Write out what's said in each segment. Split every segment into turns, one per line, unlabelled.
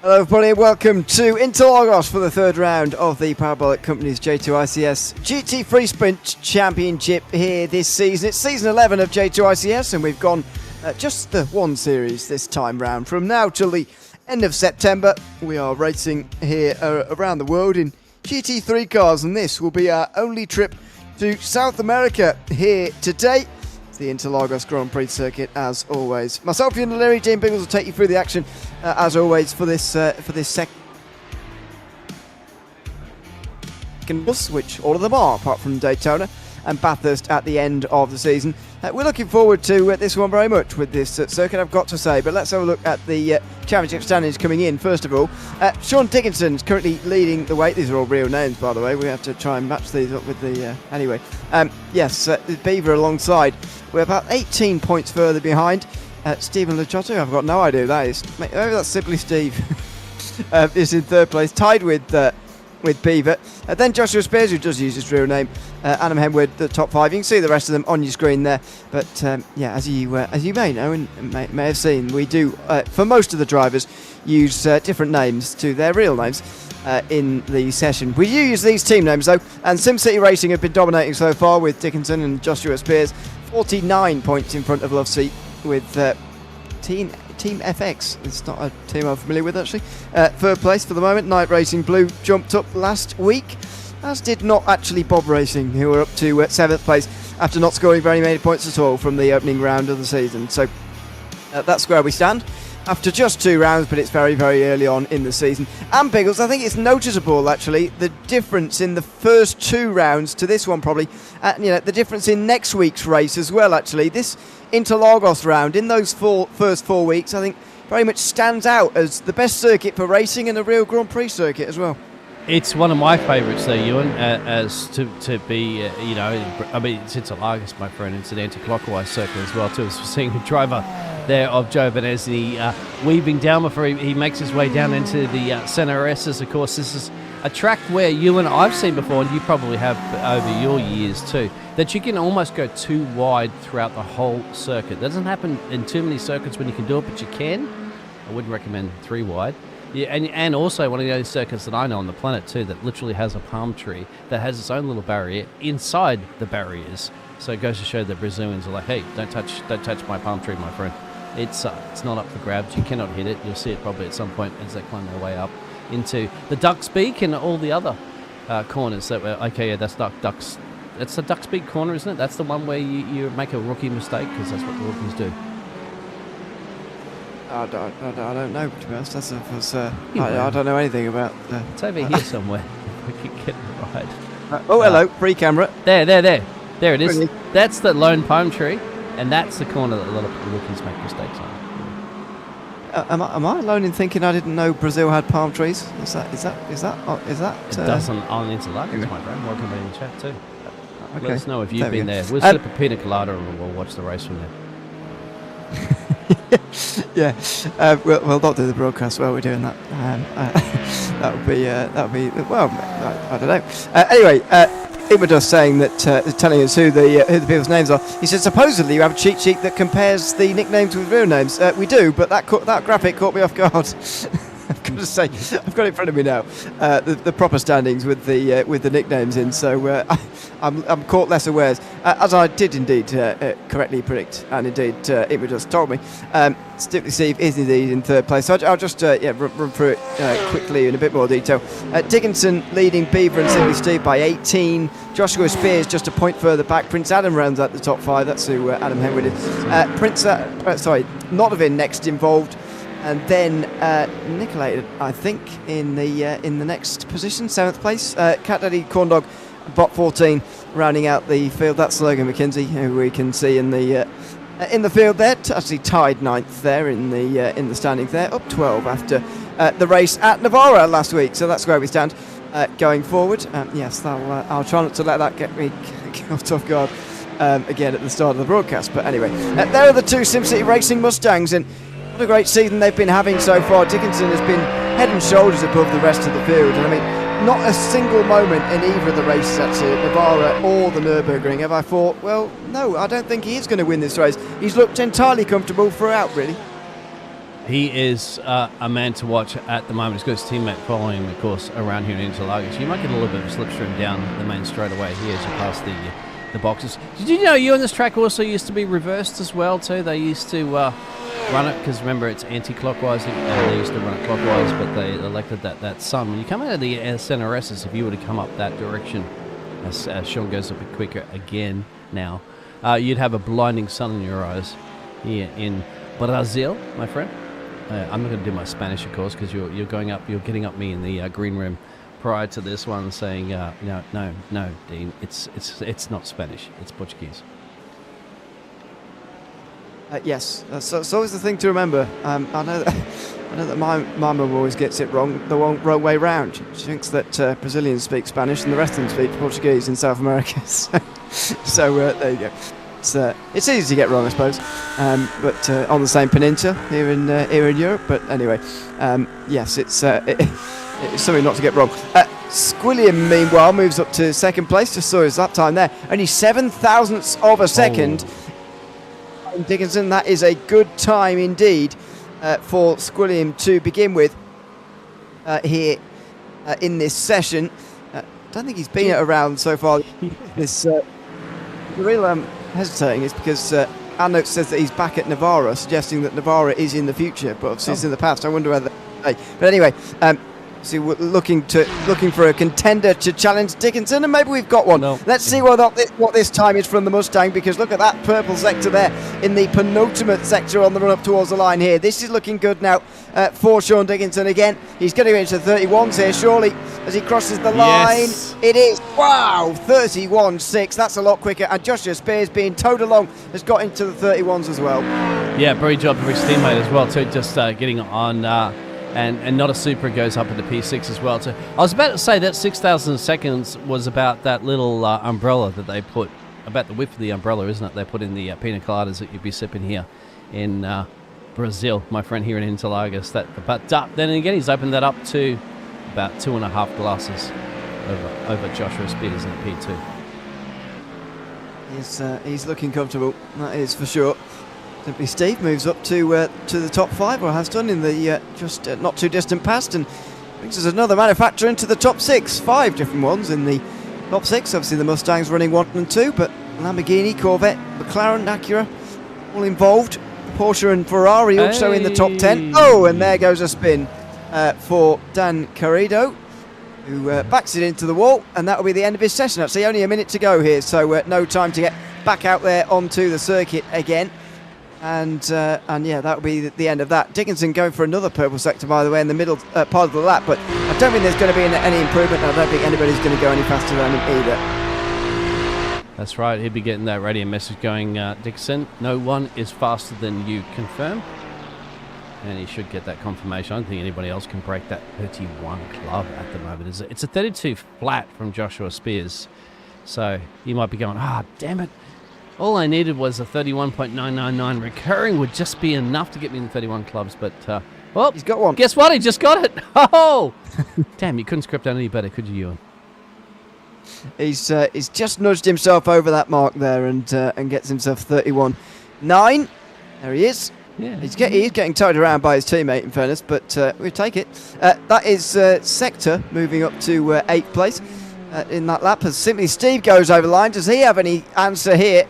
Hello everybody and welcome to Interlagos for the third round of the Parabolic Companies J2ICS GT3 Sprint Championship here this season. It's season 11 of J2ICS and we've gone just the one series this time round. From now till the end of September we are racing here around the world in GT3 cars, and this will be our only trip to South America here today. The Interlagos Grand Prix circuit, as always. Myself, Ewan, Team Biggles will take you through the action, as always, for this second, which all of them are, apart from Daytona and Bathurst at the end of the season. We're looking forward to this one very much with this circuit, I've got to say. But let's have a look at the championship standings coming in. First of all, Sean Dickinson is currently leading the way. These are all real names, by the way. We have to try and match these up with the... anyway, yes, Beaver alongside. We're about 18 points further behind. Stephen Lachotto, I've got no idea who that is. Maybe that's simply Steve. Is in third place, tied with Beaver. Then Joshua Spears, who does use his real name. Adam Henwood, the top five. You can see the rest of them on your screen there. But yeah, as you may know and may have seen, we do, for most of the drivers, use different names to their real names in the session. We do use these team names though, and SimCity Racing have been dominating so far with Dickinson and Joshua Spears. 49 points in front of Loveseat with Team FX. It's not a team I'm familiar with, actually. Third place for the moment. Night Racing Blue jumped up last week, as did not actually Bob Racing, who were up to 7th place after not scoring very many points at all from the opening round of the season. So that's where we stand after just 2 rounds, but it's very, very early on in the season. And Biggles, I think it's noticeable, actually, the difference in the first 2 rounds to this one, probably. The difference in next week's race as well, actually. This Interlagos round, in those first 4 weeks, I think very much stands out as the best circuit for racing and a real Grand Prix circuit as well.
It's one of my favourites there, Ewan, as to be, I mean, it's Interlagos, my friend. It's an anti-clockwise circuit as well, too. So seeing a driver there of Joe Venezzi weaving down before he makes his way down into the Centre S's. Of course, this is a track where you and I've seen before, and you probably have over your years too, that you can almost go too wide throughout the whole circuit. That doesn't happen in too many circuits when you can do it, but you can. I wouldn't recommend 3 wide. Yeah, and also one of the only circuits that I know on the planet too that literally has a palm tree that has its own little barrier inside the barriers. So it goes to show that Brazilians are like, hey, don't touch my palm tree, my friend. It's not up for grabs. You cannot hit it. You'll see it probably at some point as they climb their way up into the Duck's Beak and all the other corners that were, okay, yeah, that's Duck's. That's the Duck's Beak corner, isn't it? That's the one where you make a rookie mistake, because that's what the rookies do.
I don't know, to be honest. I don't know anything about...
It's over here somewhere. We can get it right.
Hello, free camera.
There it is. Really? That's the lone palm tree, and that's the corner that a lot of rookies make mistakes on.
Am I alone in thinking I didn't know Brazil had palm trees? Is that?
It doesn't on Interlagos, my friend. Welcome in the chat too.
Okay.
Let us know if you've been there. We'll slip a pina colada and we'll watch the race from there.
Yeah, we'll not do the broadcast while we're doing that. That would be well, I don't know. Anyway, Ewan was saying that, telling us who the people's names are. He said supposedly you have a cheat sheet that compares the nicknames with real names. We do, but that graphic caught me off guard. I've got to say, I've got it in front of me now. The proper standings with the nicknames in. So I'm caught less unawares, as I did indeed correctly predict, and indeed it was just told me. Stiffly Steve is indeed in third place. So I'll just run through it quickly in a bit more detail. Dickinson leading Beaver and Simply Steve by 18. Joshua Spears just a point further back. Prince Adam rounds out the top 5. That's who Adam Henwood is. Notovin next involved. And then Nicolay, I think, in the next position, 7th place. Cat Daddy Corndog, Bot 14, rounding out the field. That's Logan McKenzie, who we can see in the field there. Actually tied 9th there in the standings there, up 12 after the race at Navarra last week. So that's where we stand going forward. Yes, I'll try not to let that get me caught off guard again at the start of the broadcast. But anyway, there are the 2 SimCity Racing Mustangs, and what a great season they've been having so far. Dickinson has been head and shoulders above the rest of the field, and I mean, not a single moment in either of the races, actually, at Navarra or the Nürburgring, have I thought, well, no, I don't think he is going to win this race. He's looked entirely comfortable throughout, really.
He is a man to watch at the moment. He's got his teammate following him, of course, around here in Interlagos. You might get a little bit of a slipstream down the main straightaway here as you pass the boxes. Did you know you on this track also used to be reversed as well too? They used to run it, because remember it's anti-clockwise. They used to run it clockwise, but they elected that sun. When you come out of the center S's, if you were to come up that direction, as Sean goes a bit quicker again now, you'd have a blinding sun in your eyes here in Brazil, my friend. I'm not going to do my Spanish, of course, because you're getting up me in the green room prior to this one, saying no, Dean, it's not Spanish, it's Portuguese.
Yes, that's always the thing to remember. I know that my mum always gets it wrong, the wrong way round. She thinks that Brazilians speak Spanish and the rest of them speak Portuguese in South America. So there you go. It's easy to get wrong, I suppose, but on the same peninsula here in Europe. But anyway, yes, it's something not to get wrong. Squilliam, meanwhile, moves up to second place. Just saw his lap time there, only 0.07 of a second. Dickinson, that is a good time indeed for Squilliam to begin with here in this session. Don't think he's been around so far. This the real hesitating is because our note says that he's back at Navarra, suggesting that Navarra is in the future, but obviously it's in the past. I wonder whether. But anyway, so we're looking for a contender to challenge Dickinson, and maybe we've got one. No. Let's see what this time is from the Mustang, because look at that purple sector there in the penultimate sector on the run up towards the line here. This is looking good now for Sean Dickinson again. He's going to get into the 31s here, surely, as he crosses the line. Yes. It is. Wow, 31.6. That's a lot quicker. And Joshua Spears, being towed along, has got into the 31s as well. Yeah,
great job for his teammate as well, too, just getting on. And not a Supra goes up into P6 as well. So I was about to say that 6,000 seconds was about that little umbrella that they put, about the width of the umbrella, isn't it? They put in the pina coladas that you'd be sipping here in Brazil, my friend, here in Interlagos. But then again, he's opened that up to about 2.5 glasses over Joshua Spears in P2.
He's looking comfortable, that is for sure. Simply Steve moves up to the top 5, or has done in the just not too distant past, and brings us another manufacturer into the top 6. 5 different ones in the top 6. Obviously the Mustangs running 1 and 2, but Lamborghini, Corvette, McLaren, Acura, all involved. Porsche and Ferrari also in the top 10. Oh, and there goes a spin for Dan Carrido, who backs it into the wall, and that will be the end of his session. Actually, only a minute to go here, so no time to get back out there onto the circuit again. And yeah, that will be the end of that. Dickinson going for another purple sector, by the way, in the middle part of the lap, but I don't think there's going to be any improvement. I don't think anybody's going to go any faster than him either.
That's right, he'll be getting that radio message going, Dickinson. No one is faster than you, confirm. And he should get that confirmation. I don't think anybody else can break that 31 club at the moment. It's a 32 flat from Joshua Spears. So you might be going, damn it. All I needed was a 31.999 recurring would just be enough to get me in the 31 clubs, but well,
he's got one.
Guess what? He just got it. Oh, damn! You couldn't script out any better, could you, Ewan?
He's just nudged himself over that mark there and gets himself 31.9. There he is. Yeah. He's getting towed around by his teammate, in fairness, but we'll take it. That is Sector moving up to 8th place in that lap. As Simply Steve goes over the line, does he have any answer here?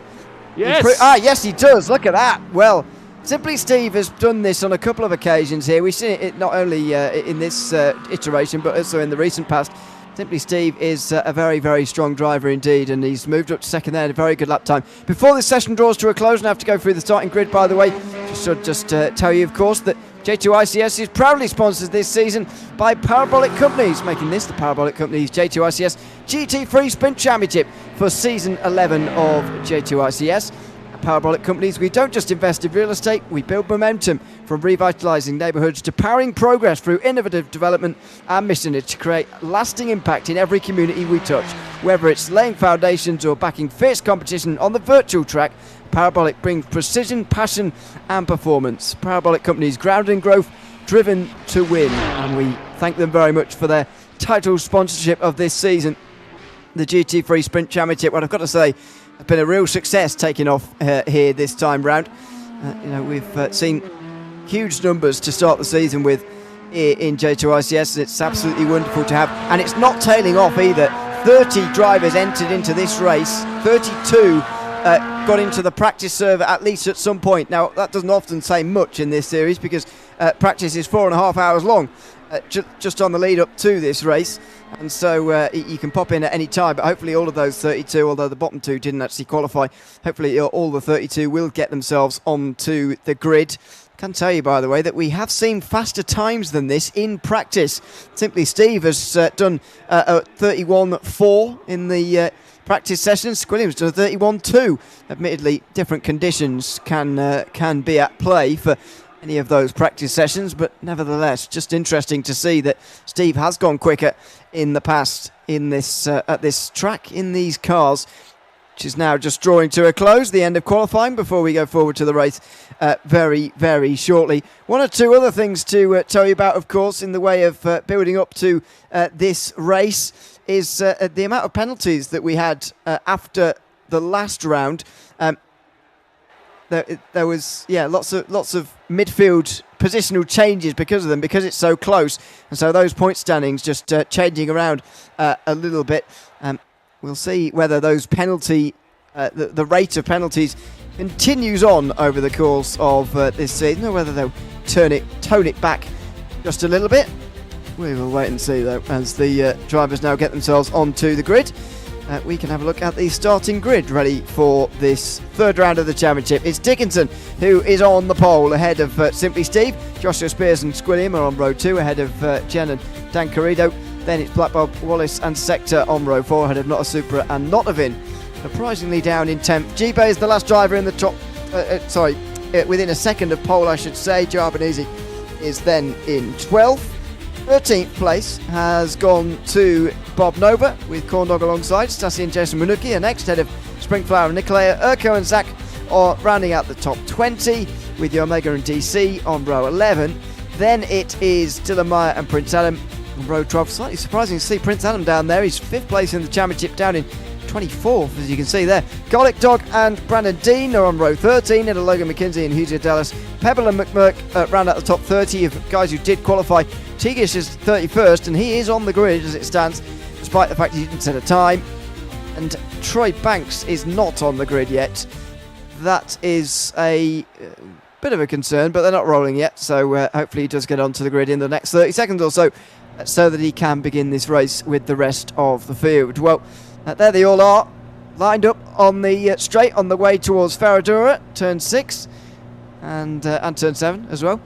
Yes.
Yes, he does. Look at that. Well, Simply Steve has done this on a couple of occasions here. We've seen it not only in this iteration, but also in the recent past. Simply Steve is a very, very strong driver indeed, and he's moved up to second there in a very good lap time. Before this session draws to a close, and I have to go through the starting grid, by the way, should just tell you, of course, that J2ICS is proudly sponsored this season by Parabolic Companies, making this the Parabolic Companies J2ICS GT3 Sprint Championship for season 11 of J2ICS. At Parabolic Companies, we don't just invest in real estate, we build momentum, from revitalizing neighbourhoods to powering progress through innovative development. Our mission is to create lasting impact in every community we touch. Whether it's laying foundations or backing fierce competition on the virtual track, Parabolic brings precision, passion and performance. Parabolic Companies, grounded in growth, driven to win. And we thank them very much for their title sponsorship of this season. The GT3 Sprint Championship, what I've got to say, has been a real success taking off here this time round. We've seen huge numbers to start the season with in J2ICS. It's absolutely wonderful to have, and it's not tailing off either. 30 drivers entered into this race, 32 got into the practice server at least at some point. Now, that doesn't often say much in this series because practice is 4.5 hours long, just on the lead up to this race. And so you can pop in at any time, but hopefully all of those 32, although the bottom two didn't actually qualify, hopefully all the 32 will get themselves onto the grid. I can tell you, by the way, that we have seen faster times than this in practice. Simply Steve has done a 31.4 in the practice sessions. Squilliam's done a 31.2. Admittedly, different conditions can be at play for any of those practice sessions, but nevertheless, just interesting to see that Steve has gone quicker in the past in this at this track in these cars, which is now just drawing to a close, the end of qualifying, before we go forward to the race very, very shortly. One or two other things to tell you about, of course, in the way of building up to this race is the amount of penalties that we had after the last round. There was lots of midfield positional changes because of them, because it's so close, and so those point standings just changing around a little bit. We'll see whether those the rate of penalties continues on over the course of this season, or whether they'll tone it back just a little bit. We will wait and see, though, as the drivers now get themselves onto the grid. We can have a look at the starting grid ready for this third round of the championship. It's Dickinson who is on the pole ahead of Simply Steve. Joshua Spears and Squilliam are on row 2 ahead of Jen and Dan Carrido. Then it's Black Bob, Wallace and Sector on row 4 ahead of Not a Supra and Notovin. Surprisingly down in 10th. Jibe is the last driver in the top, within a second of pole, I should say. Jarbanese is then in 12th. 13th place has gone to Bob Nova with Corndog alongside. Stassi and Jason Manuki are next, ahead of Springflower and Nicolaya. Urko and Zach are rounding out the top 20 with the Omega and DC on row 11. Then it is Dylan Meyer and Prince Adam on row 12. Slightly surprising to see Prince Adam down there. He's 5th place in the championship, down in 24th, as you can see there. Garlic Dog and Brandon Dean are on row 13, and Logan McKinsey and Hughes Dallas. Pebble and McMurk round out the top 30 of guys who did qualify. Tegish is 31st, and he is on the grid as it stands, despite the fact he didn't set a time. And Troy Banks is not on the grid yet. That is a bit of a concern, but they're not rolling yet, so hopefully he does get onto the grid in the next 30 seconds or so that he can begin this race with the rest of the field. Well, there they all are, lined up on the straight on the way towards Ferradura, turn 6, and turn 7 as well.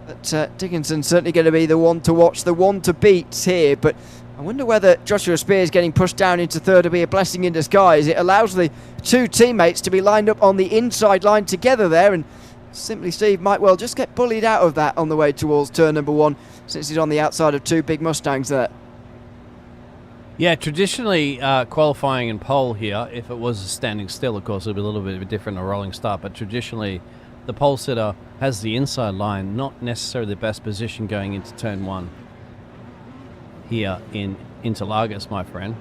But Dickinson's certainly going to be the one to watch, the one to beat here. But I wonder whether Joshua Spears getting pushed down into third will be a blessing in disguise. It allows the two teammates to be lined up on the inside line together there, and Simply Steve might well just get bullied out of that on the way towards turn number 1, since he's on the outside of two big Mustangs there.
Yeah, traditionally qualifying in pole here, if it was standing still, of course, it would be a little bit of a different, a rolling start, but traditionally the pole sitter has the inside line, not necessarily the best position going into turn 1 here in Interlagos, my friend.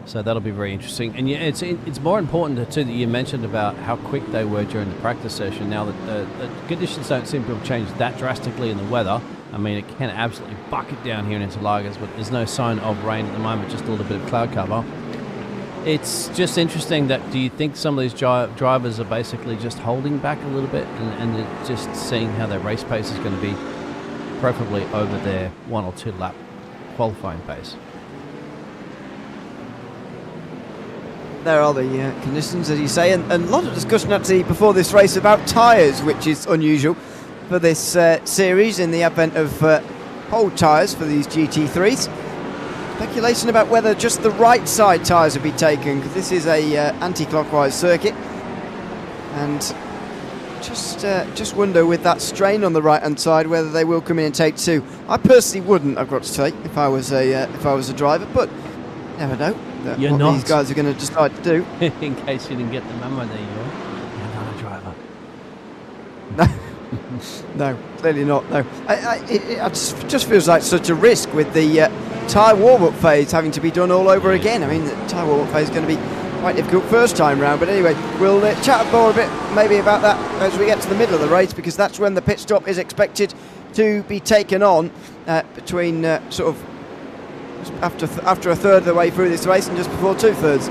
So that'll be very interesting. And yeah, it's more important too that you mentioned about how quick they were during the practice session. Now that the conditions don't seem to have changed that drastically in the weather. I mean, it can absolutely bucket down here in Interlagos, but there's no sign of rain at the moment, just a little bit of cloud cover. It's just interesting that, do you think some of these drivers are basically just holding back a little bit and just seeing how their race pace is going to be, preferably over their 1 or 2 lap qualifying pace?
There are the conditions, as you say, and a lot of discussion actually before this race about tyres, which is unusual for this series in the advent of whole tyres for these GT3s. Speculation about whether just the right side tyres will be taken, because this is a anti-clockwise circuit, and just wonder with that strain on the right hand side whether they will come in and take 2. I personally wouldn't, I've got to say, if I was a driver, but you never know what these guys are going to decide to do.
In case you didn't get the memo, there you are. You're not a driver.
No. No, clearly not. No, it just feels like such a risk with the tyre warm-up phase having to be done all over again. I mean, the tyre warm-up phase is going to be quite difficult first time round. But anyway, we'll chat more a bit maybe about that as we get to the middle of the race, because that's when the pit stop is expected to be taken on, between sort of after a third of the way through this race and just before 2/3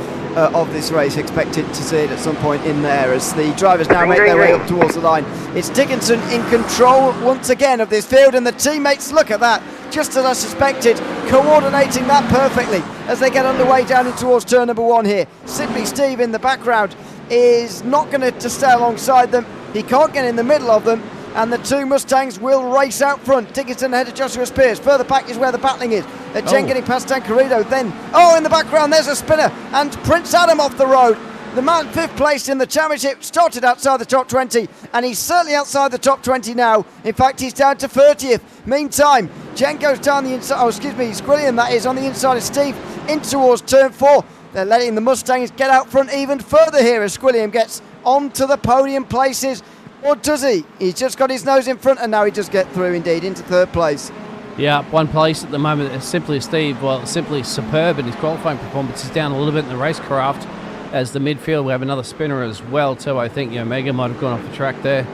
of this race. Expected to see it at some point in there as the drivers now make their way up towards the line. It's Dickinson in control once again of this field, and the teammates, look at that, just as I suspected, coordinating that perfectly as they get underway down in towards turn number 1 here. Simply Steve in the background is not going to stay alongside them. He can't get in the middle of them, and the two Mustangs will race out front. Dickinson ahead of Joshua Spears. Further back is where the battling is. Jen getting past Tancredo. Then, in the background, there's a spinner. And Prince Adam off the road. The man 5th place in the championship started outside the top 20, and he's certainly outside the top 20 now. In fact, he's down to 30th. Meantime, Jen goes down the inside. Squilliam, that is, on the inside of Steve, in towards turn 4. They're letting the Mustangs get out front even further here as Squilliam gets onto the podium places. Or does he? He's just got his nose in front, and now he does get through indeed into 3rd place.
Yeah, 1 place at the moment. It's Simply Steve, simply superb in his qualifying performance. He's down a little bit in the racecraft as the midfield. We have another spinner as well too. I think Omega might have gone off the track there,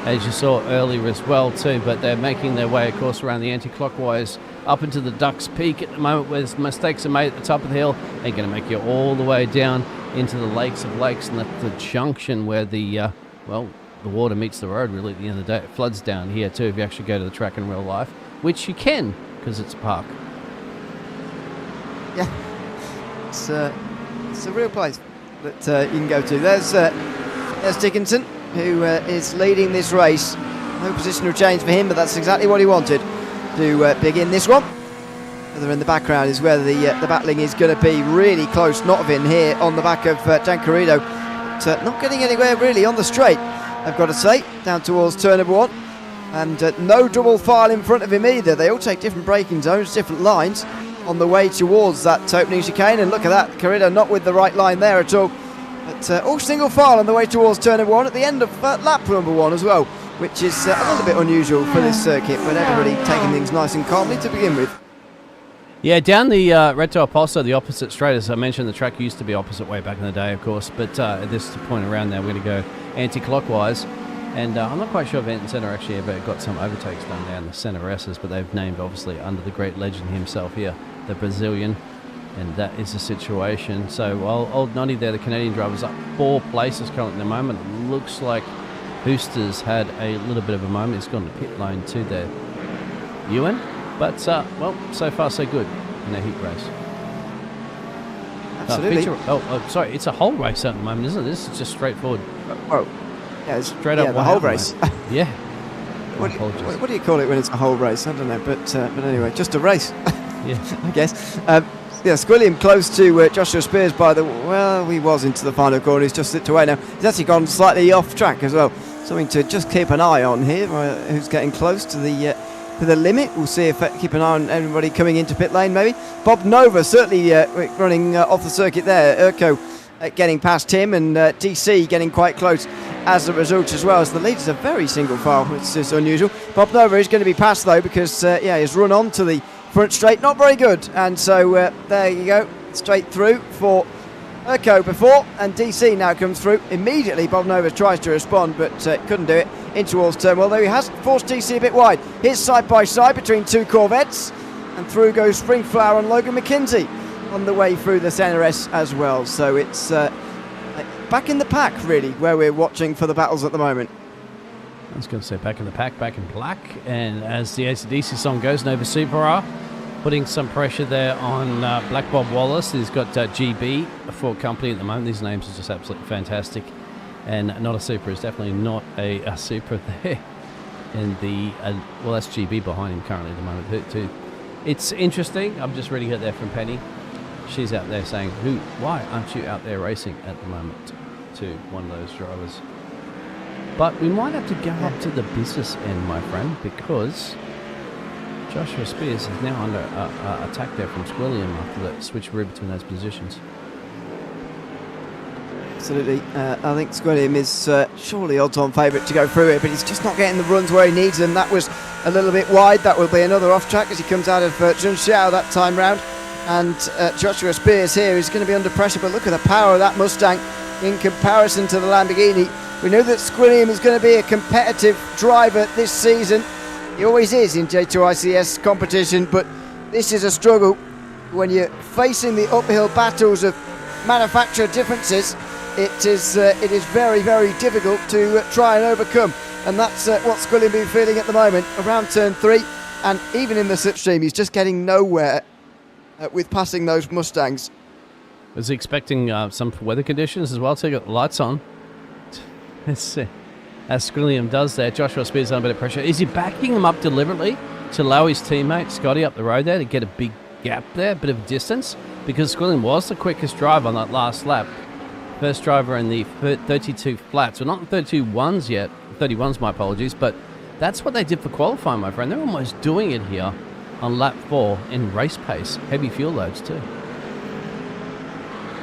as you saw earlier as well too. But they're making their way, of course, around the anti-clockwise up into the Ducks Peak at the moment, where mistakes are made at the top of the hill. They're going to make you all the way down into the Lakes of Lakes, and that's the junction where the water meets the road, really, at the end of the day. It floods down here too if you actually go to the track in real life, which you can, because it's a park.
Yeah, it's a real place that you can go to. There's Dickinson, who is leading this race. No positional change for him, but that's exactly what he wanted to begin this one. Further in the background is where the battling is going to be really close. Notvin here on the back of Tancredo, but not getting anywhere really on the straight, I've got to say, down towards turn number 1. And no double file in front of him either. They all take different braking zones, different lines on the way towards that opening chicane. And look at that, Corrida not with the right line there at all. But all single file on the way towards turn number 1 at the end of lap number 1 as well, which is a little bit unusual for this circuit, but everybody taking things nice and calmly to begin with.
Yeah, down the red top also, the opposite straight. As I mentioned, the track used to be opposite way back in the day, of course, but at this point around now, we're going to go anti-clockwise. And I'm not quite sure if Ayrton Senna actually ever got some overtakes done down the Senna S's, but they've named, obviously, under the great legend himself here, the Brazilian, and that is the situation. So old Noddy there, the Canadian driver's up 4 places currently at the moment. It looks like Hooster's had a little bit of a moment. He's gone to pit lane 2 there, Ewan. But, so far so good in a heat race.
Absolutely.
Sorry, it's a whole race at the moment, isn't it? This is just straightforward.
Yeah, it's
straight up
the whole race.
Yeah.
What do you call it when it's a whole race? I don't know, but anyway, just a race.
Yeah,
I guess. Squilliam close to Joshua Spears he was into the final corner. He's just slipped away now. He's actually gone slightly off track as well. Something to just keep an eye on here. Who's getting close to the limit? We'll see if keep an eye on everybody coming into pit lane. Maybe Bob Nova certainly running off the circuit there. Urko getting past him, and DC getting quite close as a result as well, as the leaders are very single file, which is unusual. Bob Nova is going to be passed though, because he's run on to the front straight, not very good, and so there you go, straight through for Urko before, and DC now comes through immediately. Bob Nova tries to respond, but couldn't do it in towards turn. Well, though he has forced DC a bit wide. Here's side by side between 2 Corvettes, and through goes Springflower and Logan McKenzie on the way through the Senna S as well. So it's back in the pack, really, where we're watching for the battles at the moment.
I was going to say back in the pack, back in black. And as the AC/DC song goes, Nova Supera putting some pressure there on Black Bob Wallace. He's got GB for company at the moment. These names are just absolutely fantastic. And Not a Super is definitely not a Super there. And that's GB behind him currently at the moment too. It's interesting. I'm just reading it there from Penny. She's out there saying, why aren't you out there racing at the moment, to one of those drivers? But we might have to go up to the business end, my friend, because Joshua Spears is now under attack there from Squilliam after the switcheroo between those positions.
Absolutely. I think Squilliam is surely odds-on favourite to go through it, but he's just not getting the runs where he needs them. That was a little bit wide. That will be another off-track as he comes out of Junxiao that time round. And Joshua Spears here is going to be under pressure, but look at the power of that Mustang in comparison to the Lamborghini. We know that Squilliam is going to be a competitive driver this season. He always is in J2ICS competition, but this is a struggle when you're facing the uphill battles of manufacturer differences. It is very, very difficult to try and overcome, and that's what Squilliam been feeling at the moment around turn 3, and even in the slipstream he's just getting nowhere with passing those Mustangs.
Was he expecting some weather conditions as well to get the lights on? As Squilliam does there, Joshua Spears under a bit of pressure. Is he backing him up deliberately to allow his teammate Scotty up the road there to get a big gap there, a bit of distance? Because Squilliam was the quickest driver on that last lap. First driver in the 32 flats. Well, not the 32-1s yet. 31s, my apologies. But that's what they did for qualifying, my friend. They're almost doing it here on lap 4 in race pace. Heavy fuel loads too.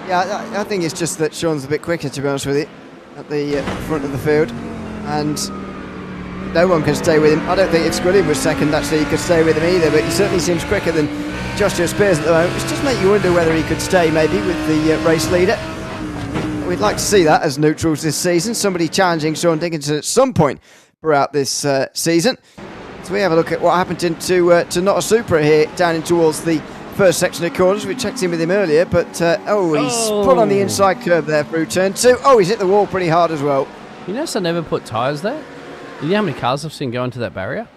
Yeah, I think it's just that Sean's a bit quicker, to be honest with you, at the front of the field. And no one can stay with him. I don't think if Squilliam was second, actually, he could stay with him either. But he certainly seems quicker than Joshua Spears at the moment, which does make you wonder whether he could stay maybe with the race leader. We'd like to see that as neutrals this season. Somebody challenging Sean Dickinson at some point throughout this season. So we have a look at what happened to Not a Supra here, down in towards the first section of corners. We checked in with him earlier, but he's put on the inside curve there through turn 2. Oh, he's hit the wall pretty hard as well.
You notice they never put tyres there? You know how many cars I've seen go into that barrier?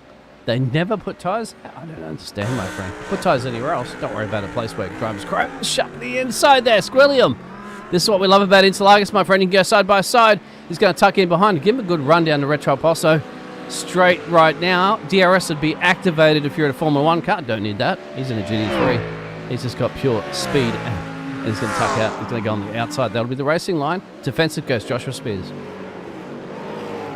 They never put tyres? I don't understand, my friend. Put tyres anywhere else. Don't worry about a place where drivers crash up the inside there. Squilliam. This is what we love about Interlagos, my friend. You can go side by side. He's going to tuck in behind. Give him a good run down to Retro Posso. Straight right now. DRS would be activated if you're at a Formula 1 car. Don't need that. He's in a GT3. He's just got pure speed. And he's going to tuck out. He's going to go on the outside. That'll be the racing line. Defensive goes Joshua Spears.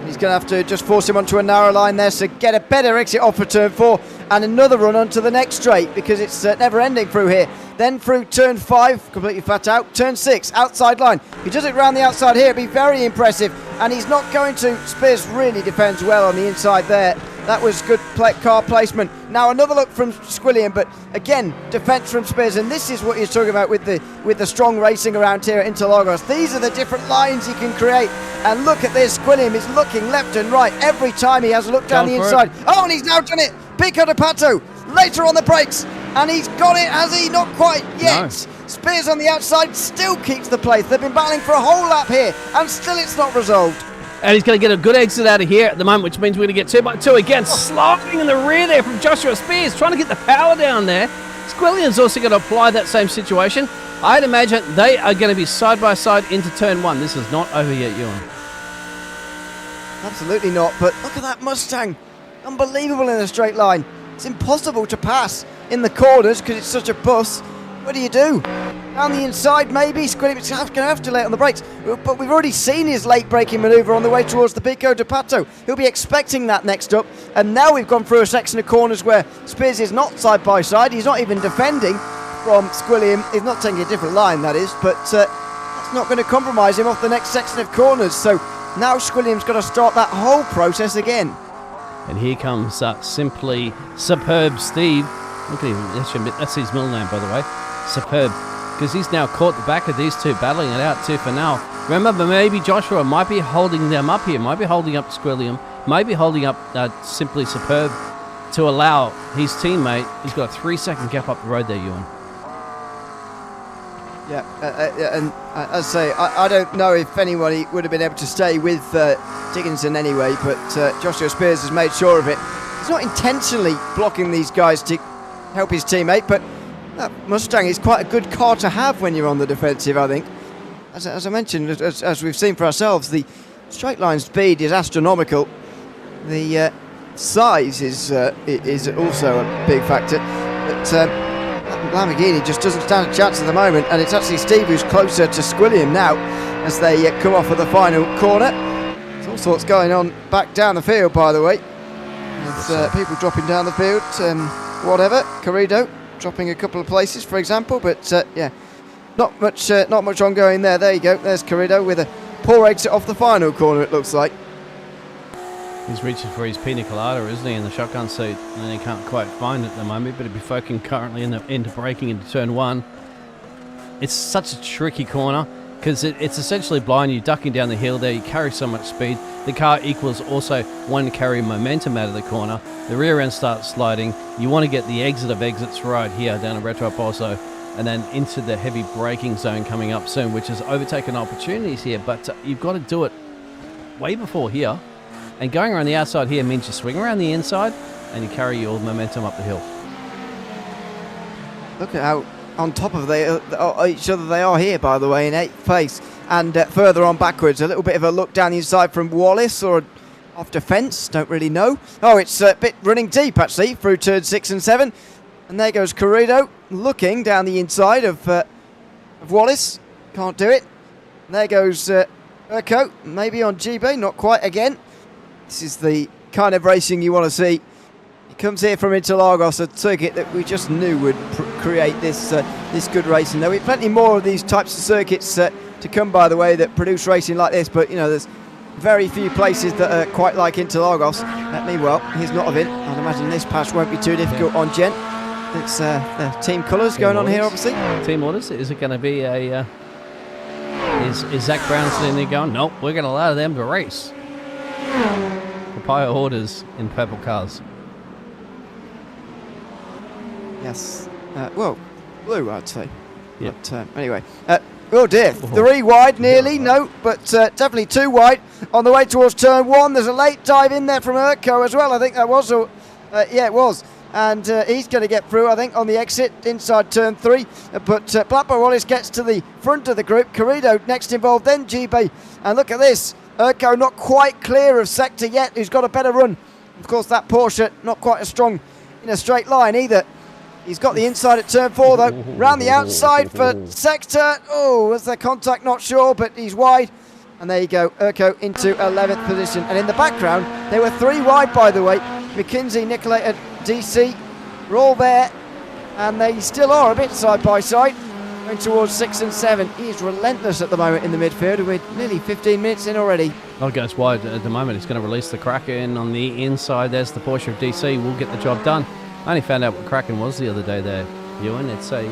He's going to have to just force him onto a narrow line there, so get a better exit off for turn 4 and another run onto the next straight, because it's never ending through here. Then through turn 5, completely flat out. Turn 6, outside line. If he does it round the outside here, it'd be very impressive. And he's not going to. Spears really defends well on the inside there. That was good car placement. Now another look from Squilliam, but again, defence from Spears. And this is what you're talking about with the strong racing around here at Interlagos. These are the different lines he can create. And look at this, Squilliam is looking left and right every time he has a look down the inside. Oh, and he's now done it. Pico de Pato later on the brakes. And he's got it, has he? Not quite yet. No. Spears on the outside still keeps the place. They've been battling for a whole lap here, and still it's not resolved.
And he's going to get a good exit out of here at the moment, which means we're going to get 2x2 again. Sliding in the rear there from Joshua Spears, trying to get the power down there. Squilliam's also going to apply that same situation. I'd imagine they are going to be side by side into turn 1. This is not over yet, Ewan.
Absolutely not, but look at that Mustang. Unbelievable in a straight line. It's impossible to pass in the corners because it's such a bus. What do you do? Down the inside, maybe. Squilliam's going to have to lay on the brakes. But we've already seen his late braking manoeuvre on the way towards the Pico de Pato. He'll be expecting that next up. And now we've gone through a section of corners where Spears is not side by side. He's not even defending from Squilliam. He's not taking a different line, that is. But that's not going to compromise him off the next section of corners. So now Squilliam's got to start that whole process again.
And here comes Simply Superb Steve. Look at him. That's his middle name, by the way. Superb. Because he's now caught the back of these two, battling it out too for now. Remember, maybe Joshua might be holding them up here. Might be holding up Squilliam. Might be holding up Simply Superb to allow his teammate. He's got a 3-second gap up the road there, Ewan.
Yeah, and as I say, I don't know if anybody would have been able to stay with Dickinson anyway, but Joshua Spears has made sure of it. He's not intentionally blocking these guys to help his teammate, but that Mustang is quite a good car to have when you're on the defensive, I think. As I mentioned, as we've seen for ourselves, the straight line speed is astronomical. The size is also a big factor, but Lamborghini just doesn't stand a chance at the moment, and it's actually Steve who's closer to Squilliam now as they come off of the final corner. There's all sorts going on back down the field, by the way. There's people dropping down the field, whatever. Corrido dropping a couple of places, for example, but yeah, not much ongoing there. There you go. There's Corrido with a poor exit off the final corner, it looks like.
He's reaching for his pina colada, isn't he, in the shotgun seat, and he can't quite find it at the moment, but he'll be focusing currently into braking into turn 1. It's such a tricky corner because it's essentially blind. You're ducking down the hill there, you carry so much speed. The car equals also one to carry momentum out of the corner. The rear end starts sliding. You want to get the exit of exits right here down a Retro Pozo, and then into the heavy braking zone coming up soon, which has overtaken opportunities here, but you've got to do it way before here. And going around the outside here means you swing around the inside and you carry your momentum up the hill.
Look at how on top of each other they are here, by the way, in 8th place. And further on backwards, a little bit of a look down the inside from Wallace, or off defence, don't really know. Oh, it's a bit running deep, actually, through turn 6 and 7. And there goes Corrido, looking down the inside of Wallace. Can't do it. And there goes Urco, maybe on GB, not quite again. This is the kind of racing you want to see. He comes here from Interlagos, a circuit that we just knew would create this good racing. There'll be plenty more of these types of circuits to come, by the way, that produce racing like this. But, you know, there's very few places that are quite like Interlagos. Meanwhile, he's not of it. I'd imagine this patch won't be too difficult on Gent. It's the team colours going on here, obviously.
Team orders. Is it going to be a... Is Zach Brown sitting there going, nope, we're going to allow them to race? Papaya orders in purple cars.
Yes. Well, blue, I'd say.
Yep.
But anyway. Oh dear. 3 wide, nearly. No, but definitely 2 wide. On the way towards turn 1, there's a late dive in there from Urco as well. I think that was. Yeah, it was. And he's going to get through, I think, on the exit inside turn 3. But Blackburn Wallace gets to the front of the group. Corrido next involved, then GB. And look at this. Urco not quite clear of sector yet, who's got a better run. Of course, that Porsche not quite as strong in a straight line either. He's got the inside at turn 4 though. Round the outside for sector. Oh, was there contact? Not sure, but he's wide. And there you go, Urco into 11th position. And in the background, they were 3 wide, by the way. McKinsey, Nicolay and DC were all there. And they still are a bit side by side. Going towards 6 and 7. He's relentless at the moment in the midfield. We're nearly 15 minutes in already.
Oh, goes wide at the moment. He's going to release the Kraken on the inside. There's the Porsche of DC. We'll get the job done. I only found out what Kraken was the other day there, Ewan. It's a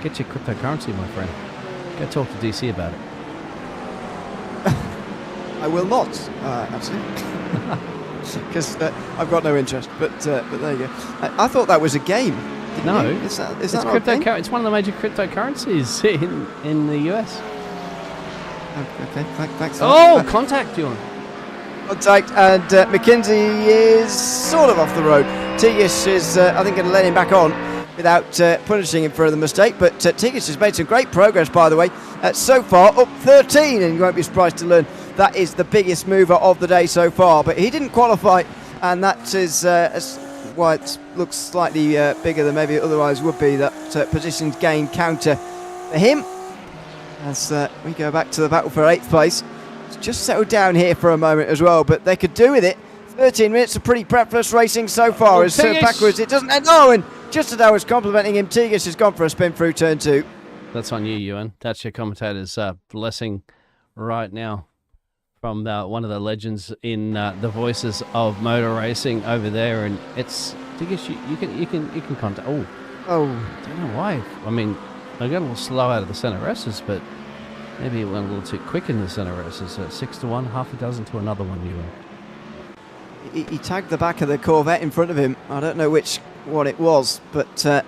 get your cryptocurrency, my friend. Go talk to DC about it.
I will not, actually. Because I've got no interest. But there you go. I thought that was a game.
No,
is that
it's
not
crypto. It's one of the major cryptocurrencies in the US.
Okay, thanks.
Oh, contact, Ewan.
Contact, and McKinsey is sort of off the road. Tigish is, I think, going to let him back on without punishing him for the mistake. But Tigish has made some great progress, by the way. So far, up 13, and you won't be surprised to learn that is the biggest mover of the day so far. But he didn't qualify, and that is why it looks slightly bigger than maybe it otherwise would be. That positions gain counter for him. As we go back to the battle for 8th place. It's just settled down here for a moment as well, but they could do with it. 13 minutes of pretty breathless racing so far. As backwards it doesn't end. Oh, and just as I was complimenting him, Tigish has gone for a spin through turn 2.
That's on you, Ewan. That's your commentator's blessing right now from one of the legends in the voices of motor racing over there, and it's Tigish. You can contact. Oh, I don't know why. I mean, they got a little slow out of the centre S's, but maybe it went a little too quick in the centre S's. 6 to 1, half a dozen to another one, Ewan.
He tagged the back of the Corvette in front of him. I don't know which one it was, but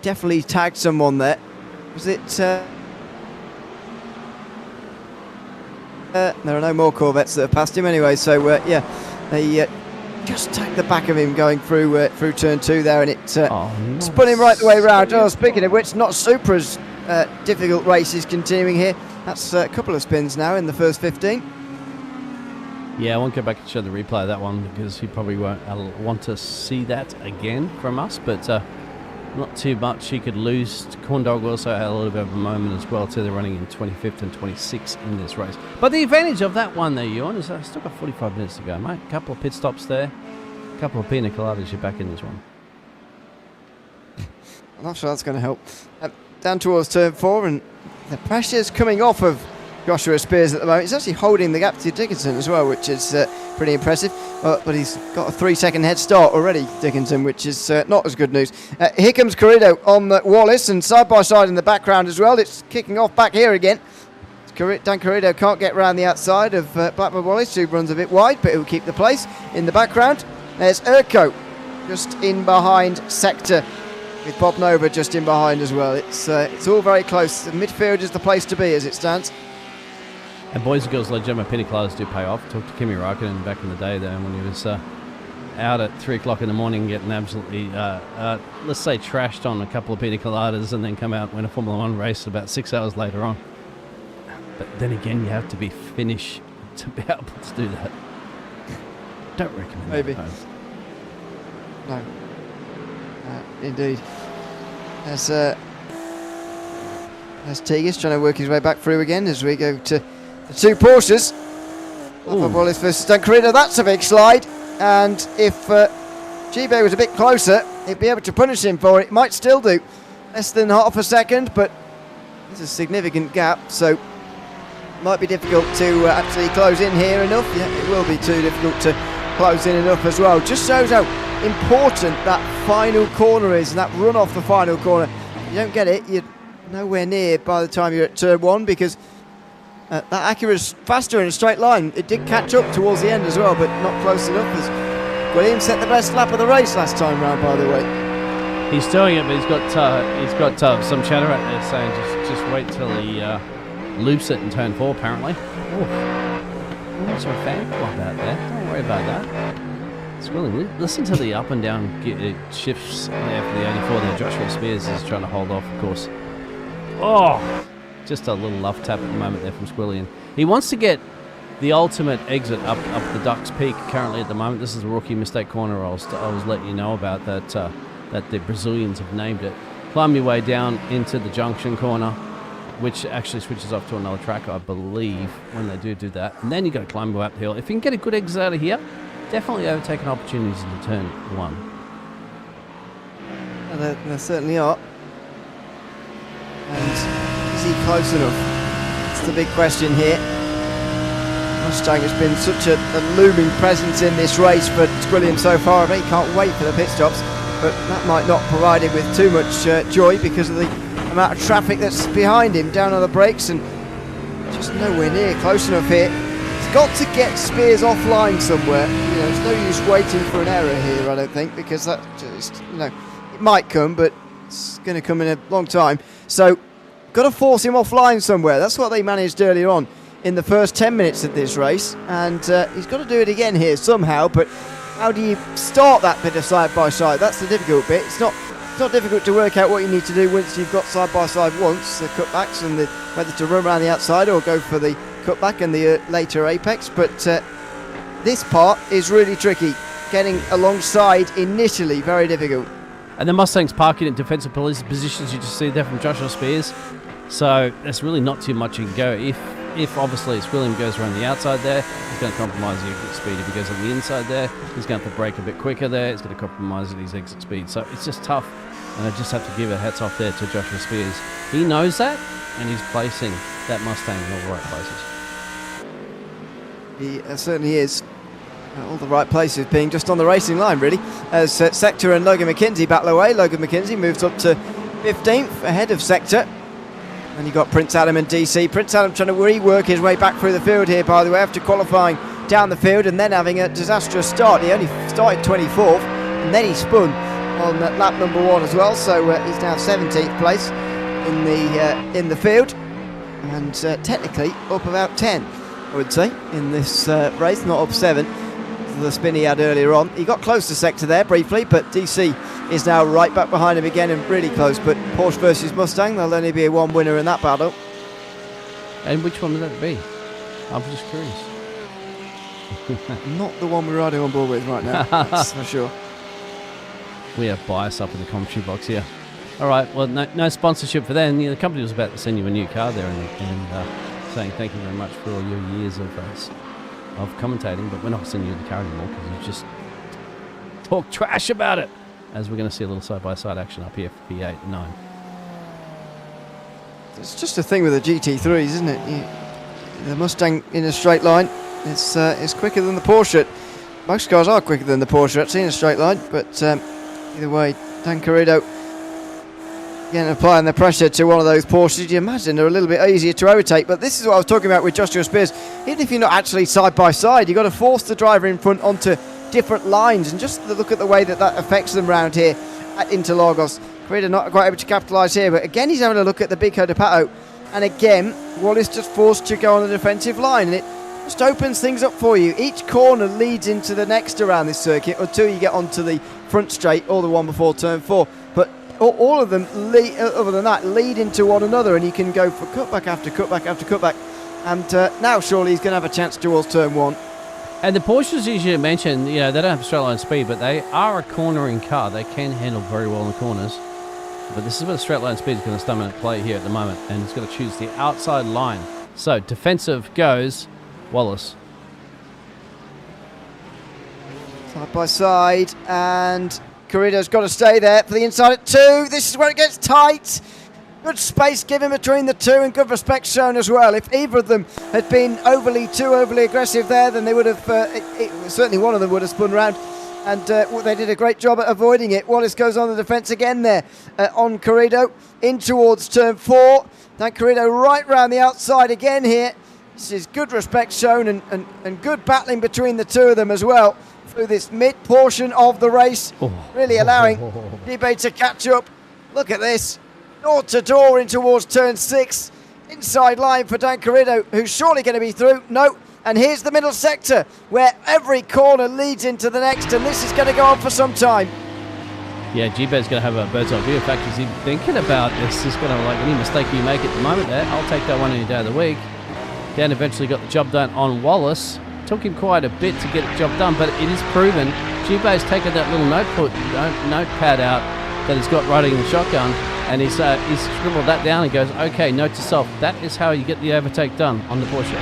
definitely tagged someone there. Was it? There are no more Corvettes that have passed him anyway. So yeah, they just tagged the back of him going through turn 2 there, and it spun him right the way round. Oh, speaking of which, not Supra's difficult race is continuing here. That's a couple of spins now in the first 15.
Yeah, I won't go back and show the replay of that one because he probably won't want to see that again from us, but not too much. He could lose. Corndog also had a little bit of a moment as well, too. They're running in 25th and 26th in this race. But the advantage of that one there, Ewan, is I've still got 45 minutes to go, mate. A couple of pit stops there, a couple of pina coladas, you're back in this one. I'm
not sure that's going to help. Down towards turn 4, and the pressure's coming off of Joshua Spears at the moment. He's actually holding the gap to Dickinson as well, which is pretty impressive. But he's got a 3-second head start already, Dickinson, which is not as good news. Here comes Corrido on Wallace, and side by side in the background as well. It's kicking off back here again. Dan Corrido can't get round the outside of Blackburn Wallace, who runs a bit wide, but he'll keep the place. In the background, there's Urko, just in behind Sector, with Bob Nova just in behind as well. It's all very close. The midfield is the place to be as it stands.
And boys and girls, legitimate penny clothes do pay off. Talked to Kimi Räikkönen back in the day there when he was out at 3 o'clock in the morning getting absolutely, let's say, trashed on a couple of pina coladas and then come out and win a Formula 1 race about 6 hours later on. But then again, you have to be Finnish to be able to do that. Don't recommend
Maybe.
that.
No. Indeed. There's Tigges trying to work his way back through again as we go to the 2 Porsches. Wallace versus Dan Corrido. That's a big slide. And if GB was a bit closer, he'd be able to punish him for it. Might still do. Less than half a second, but it's a significant gap. So might be difficult to actually close in here enough. Yeah, it will be too difficult to close in enough as well. Just shows how important that final corner is, and that run off the final corner. If you don't get it, you're nowhere near by the time you're at turn 1, because that Acura's faster in a straight line. It did catch up towards the end as well, but not close enough, as Williams set the best lap of the race last time round, by the way.
He's doing it, but he's got some chatter out there saying just wait till he loops it in turn 4, apparently. Not so a fan about that. Don't worry about that. It's really, listen to the up and down shifts there for the 84 there. Joshua Spears is trying to hold off, of course. Oh, just a little love tap at the moment there from Squillian. He wants to get the ultimate exit up the Ducks Peak currently at the moment. This is a rookie mistake corner I was letting you know about that the Brazilians have named it. Climb your way down into the junction corner, which actually switches off to another track, I believe, when they do that. And then you got to climb your way up the hill. If you can get a good exit out of here, definitely overtaking opportunities in the turn 1.
Well, there certainly are. And is he close enough? That's the big question here. Mustang has been such a looming presence in this race for Squilliam so far. I bet he can't wait for the pit stops, but that might not provide him with too much joy because of the amount of traffic that's behind him down on the brakes, and just nowhere near close enough here. He's got to get Spears offline somewhere. There's no use waiting for an error here, I don't think, because that just, it might come, but it's going to come in a long time. So, got to force him offline somewhere. That's what they managed earlier on in the first 10 minutes of this race, and he's got to do it again here somehow. But how do you start that bit of side by side? That's the difficult bit. It's not difficult to work out what you need to do once you've got side by side once, the cutbacks and whether to run around the outside or go for the cutback and the later apex. But this part is really tricky. Getting alongside initially, very difficult.
And the Mustangs parking in defensive positions, you just see there from Joshua Spears. So there's really not too much you can go. If obviously William goes around the outside there, he's going to compromise the exit speed. If he goes on the inside there, he's going to have to brake a bit quicker there. It's going to compromise his exit speed. So it's just tough. And I just have to give a hats off there to Joshua Spears. He knows that, and he's placing that Mustang in all the right places.
He certainly is. All the right places, being just on the racing line, really. As Sector and Logan McKenzie battle away. Logan McKenzie moves up to 15th, ahead of Sector. And you've got Prince Adam and DC. Prince Adam trying to rework his way back through the field here, by the way, after qualifying down the field and then having a disastrous start. He only started 24th, and then he spun on lap number 1 as well. So he's now 17th place in the field, and technically up about 10, I would say, in this race, not up 7. The spin he had earlier on. He got close to Sector there briefly, but DC is now right back behind him again and really close. But Porsche versus Mustang, there'll only be one winner in that battle.
And which one would that be? I'm just curious.
Not the one we're riding on board with right now, that's for sure.
We have bias up in the commentary box here. All right, well, no sponsorship for them. The company was about to send you a new car there and saying thank you very much for all your years of commentating, but we're not sending you the car anymore because you just talk trash about it, as we're going to see a little side-by-side action up here for P8 and 9.
It's just a thing with the GT3s, isn't it? The Mustang in a straight line is quicker than the Porsche. Most cars are quicker than the Porsche actually in a straight line, but either way, Dan Carrido again applying the pressure to one of those Porsches. You imagine they're a little bit easier to overtake, but this is what I was talking about with Joshua Spears. Even if you're not actually side by side, you've got to force the driver in front onto different lines, and just look at the way that affects them around here at Interlagos. Carrido not quite able to capitalise here, but again he's having a look at the Big de Pato, and again Wallace just forced to go on the defensive line, and it just opens things up for you. Each corner leads into the next around this circuit until you get onto the front straight or the one before turn 4, but all of them other than that lead into one another, and you can go for cutback after cutback after cutback, and now surely he's going to have a chance towards turn 1.
And the Porsches, as you mentioned, they don't have straight line speed, but they are a cornering car. They can handle very well in the corners. But this is where the straight line speed is going to come into play here at the moment, and it's going to choose the outside line. So defensive goes Wallace.
Side by side, and Carrido's got to stay there for the inside at 2. This is where it gets tight. Good space given between the two, and good respect shown as well. If either of them had been too overly aggressive there, then they would have, certainly one of them would have spun round, and they did a great job at avoiding it. Wallace goes on the defence again there on Carrido, in towards turn 4. Dan Carrido right round the outside again here. This is good respect shown, and good battling between the two of them as well through this mid portion of the race, really allowing Debay to catch up. Look at this. Door to door in towards turn 6. Inside line for Dan Carrido, who's surely going to be through. No. And here's the middle sector, where every corner leads into the next, and this is going to go on for some time.
Yeah, G-Bed's going to have a bird's eye view. In fact, he's thinking about this. He's going to, any mistake you make at the moment there, I'll take that one any day of the week. Dan eventually got the job done on Wallace. Took him quite a bit to get the job done, but it is proven. G-Bed's taken that little notepad out that he's got riding in the shotgun, and he's scribbled that down and goes, okay, note to self, that is how you get the overtake done on the Porsche.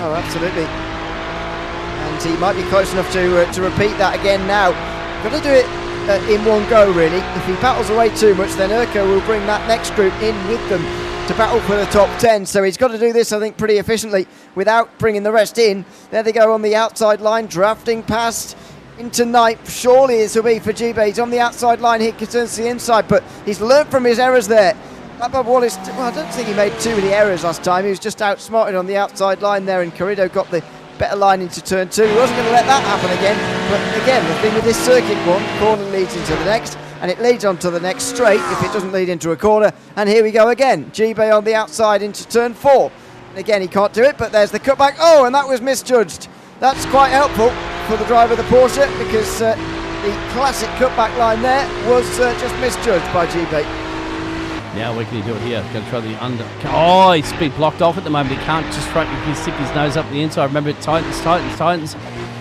Oh, absolutely. And he might be close enough to repeat that again now. Got to do it in one go, really. If he battles away too much, then Urco will bring that next group in with them to battle for the top 10. So he's got to do this, I think, pretty efficiently without bringing the rest in. There they go on the outside line, drafting past into ninth. Surely this will be for G-Bay. He's on the outside line here, concerns the inside, but he's learned from his errors there. Bob Wallace, I don't think he made too many errors last time. He was just outsmarted on the outside line there, and Carrido got the better line into turn 2. He wasn't going to let that happen again, but again, the thing with this circuit, one corner leads into the next, and it leads on to the next straight if it doesn't lead into a corner. And here we go again. G-Bay on the outside into turn 4. And again, he can't do it, but there's the cutback. Oh, and that was misjudged. That's quite helpful for the driver of the Porsche, because the classic cutback line there was just misjudged by G-Bay.
Now where can he do it here? Going to try the under. Oh, he's been blocked off at the moment. He can't just stick his nose up the inside. Remember, it tightens.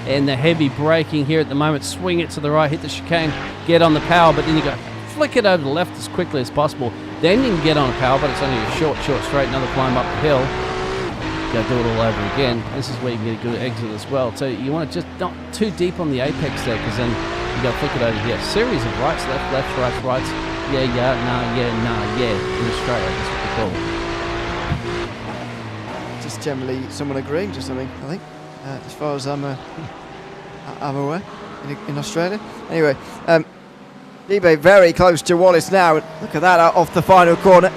And the heavy braking here at the moment. Swing it to the right, hit the chicane, get on the power, but then you go flick it over to the left as quickly as possible. Then you can get on a power, but it's only a short straight. Another climb up the hill. Go do it all over again. This is where you can get a good exit as well. So you want to just not too deep on the apex there, because then you go flick it over here. Series of rights, left, rights. Yeah, in Australia, that's what they call it.
Just generally someone agreeing to something, I think, as far as I'm aware, in Australia. Anyway, Debay very close to Wallace now. Look at that out off the final corner.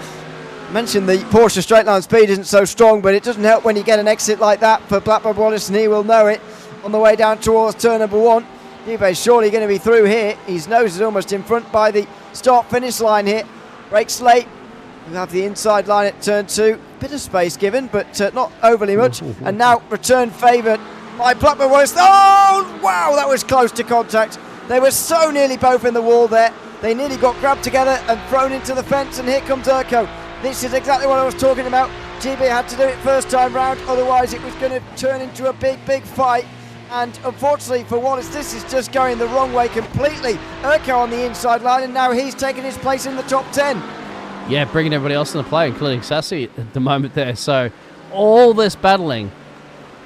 I mentioned the Porsche straight line speed isn't so strong, but it doesn't help when you get an exit like that for Blackburn Wallace, and he will know it on the way down towards turn number 1. Debay's surely going to be through here. His nose is almost in front by the start-finish line here. Brakes late. We have the inside line at turn 2. Bit of space given, but not overly much. And now return favoured by Blackburn Wallace. Oh, wow, that was close to contact. They were so nearly both in the wall there. They nearly got grabbed together and thrown into the fence, and here comes Urco. This is exactly what I was talking about. GB had to do it first time round, otherwise it was going to turn into a big fight. And unfortunately for Wallace, this is just going the wrong way completely. Urco on the inside line, and now he's taken his place in the top 10.
Yeah, bringing everybody else into play, including Sassy at the moment there. So all this battling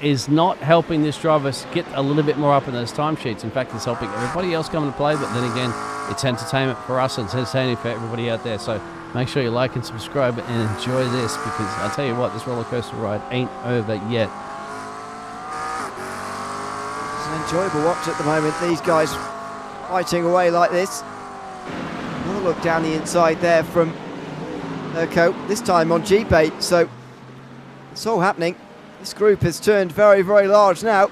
is not helping this driver get a little bit more up in those timesheets. In fact, it's helping everybody else come into play, but then again, It's entertainment for us, and it's entertainment for everybody out there. So make sure you like and subscribe and enjoy this, because I'll tell you what, this roller coaster ride ain't over yet.
It's an enjoyable watch at the moment. These guys fighting away like this. Another look down the inside there from Urco, this time on G-bait. So it's all happening. This group has turned very, very large now.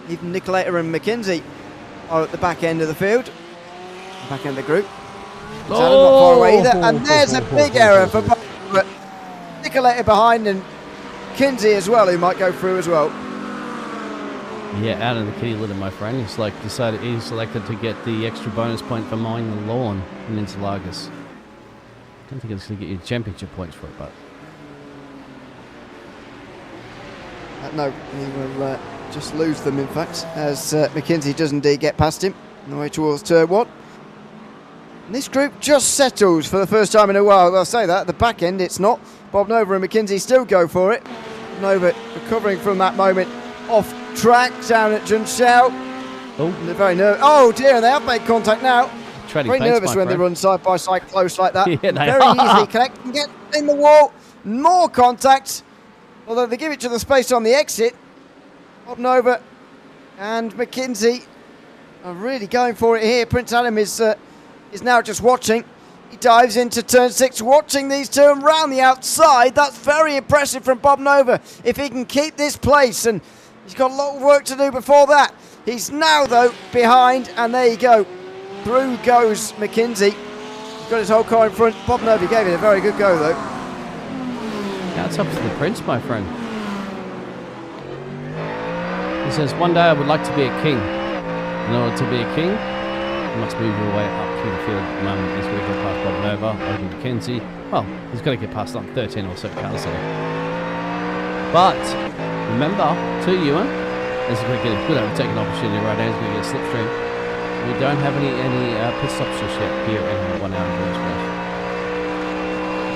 Even Nicolator and McKenzie are at the back end of the field, back end of the group. So not far away either. And there's a big error for Nicolator behind, and Kinsey as well, who might go through as well.
Yeah, out of the kitty litter, my friend. He's selected to get the extra bonus point for mowing the lawn in Interlagos. Don't think it's going to get you championship points for it, but
no, he will just lose them, in fact, as McKenzie does indeed get past him on the way towards turn 1. And this group just settles for the first time in a while. I'll say that at the back end it's not. Bob Nova and McKenzie still go for it. Nova recovering from that moment off track down at Junshao.
Oh,
they're very nervous. Oh dear, they have made contact now.
Very
nervous when they run side by side close like that.
Yeah,
very easily connect and get in the wall. More contact. Although they give it to the space on the exit. Bob Nova and McKenzie are really going for it here. Prince Adam is now just watching. He dives into turn 6, watching these two around the outside. That's very impressive from Bob Nova, if he can keep this place, and he's got a lot of work to do before that. He's now, though, behind, and there you go. Through goes McKenzie. He's got his whole car in front. Bob Nova gave it a very good go, though.
Now it's up to the Prince, my friend. He says, one day I would like to be a king. In order to be a king, you must move your way up through the field. At the moment, he's going to get past Bob Nova, over McKenzie. Well, he's got to get past like 13 or so cars there. But remember, to Ewan, this is going to get a good overtaking opportunity right now. He's going to get a slipstream. We don't have any pit stops just yet here in 1 hour endurance race.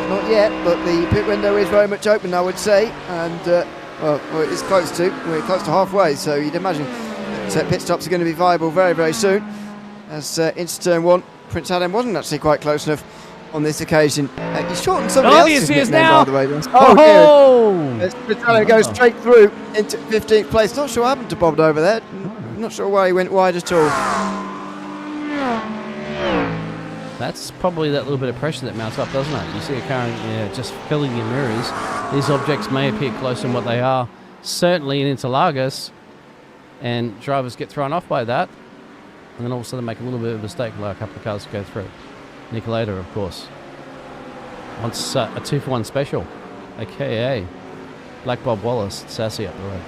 Not yet, but the pit window is very much open, I would say, and well, it's close to. We're close to halfway, so you'd imagine that pit stops are going to be viable very, very soon. As into turn 1, Prince Adam wasn't actually quite close enough on this occasion. He's shortened somebody else's nickname, by the way. Dear. As Prince Adam goes straight through into 15th place. Not sure what happened to Bob over there. Not sure why he went wide at all.
That's probably that little bit of pressure that mounts up, doesn't it? You see a car just filling your mirrors. These objects may appear closer than what they are. Certainly in Interlagos, and drivers get thrown off by that, and then all of a sudden make a little bit of a mistake, like a couple of cars go through. Nicolator, of course, wants a 2-for-1 special, aka Black Bob Wallace, sassy up the road.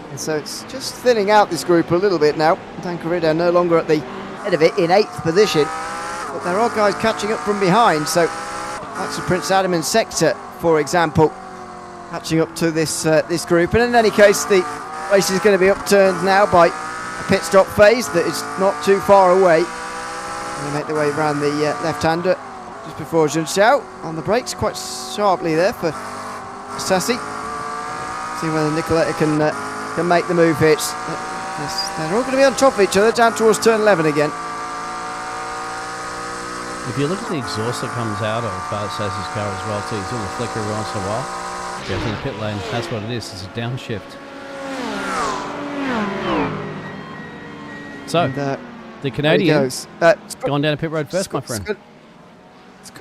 And so it's just thinning out this group a little bit now. Dan Corrido no longer at the head of it in 8th position, but there are guys catching up from behind. So that's Prince Adam and Sector, for example, catching up to this group. And in any case, the race is going to be upturned now by a pit stop phase that is not too far away. They make their way around the left-hander just before Junshao on the brakes, quite sharply there for Sassy. See whether Nicolaita can make the move here. They're all going to be on top of each other down towards turn 11 again.
If you look at the exhaust that comes out of Sassy's car as well too, he's doing a flicker every once in a while. Goes in the pit lane. That's what it is. It's a downshift. So,
And,
the Canadian
goes.
gone down to pit road first, my friend.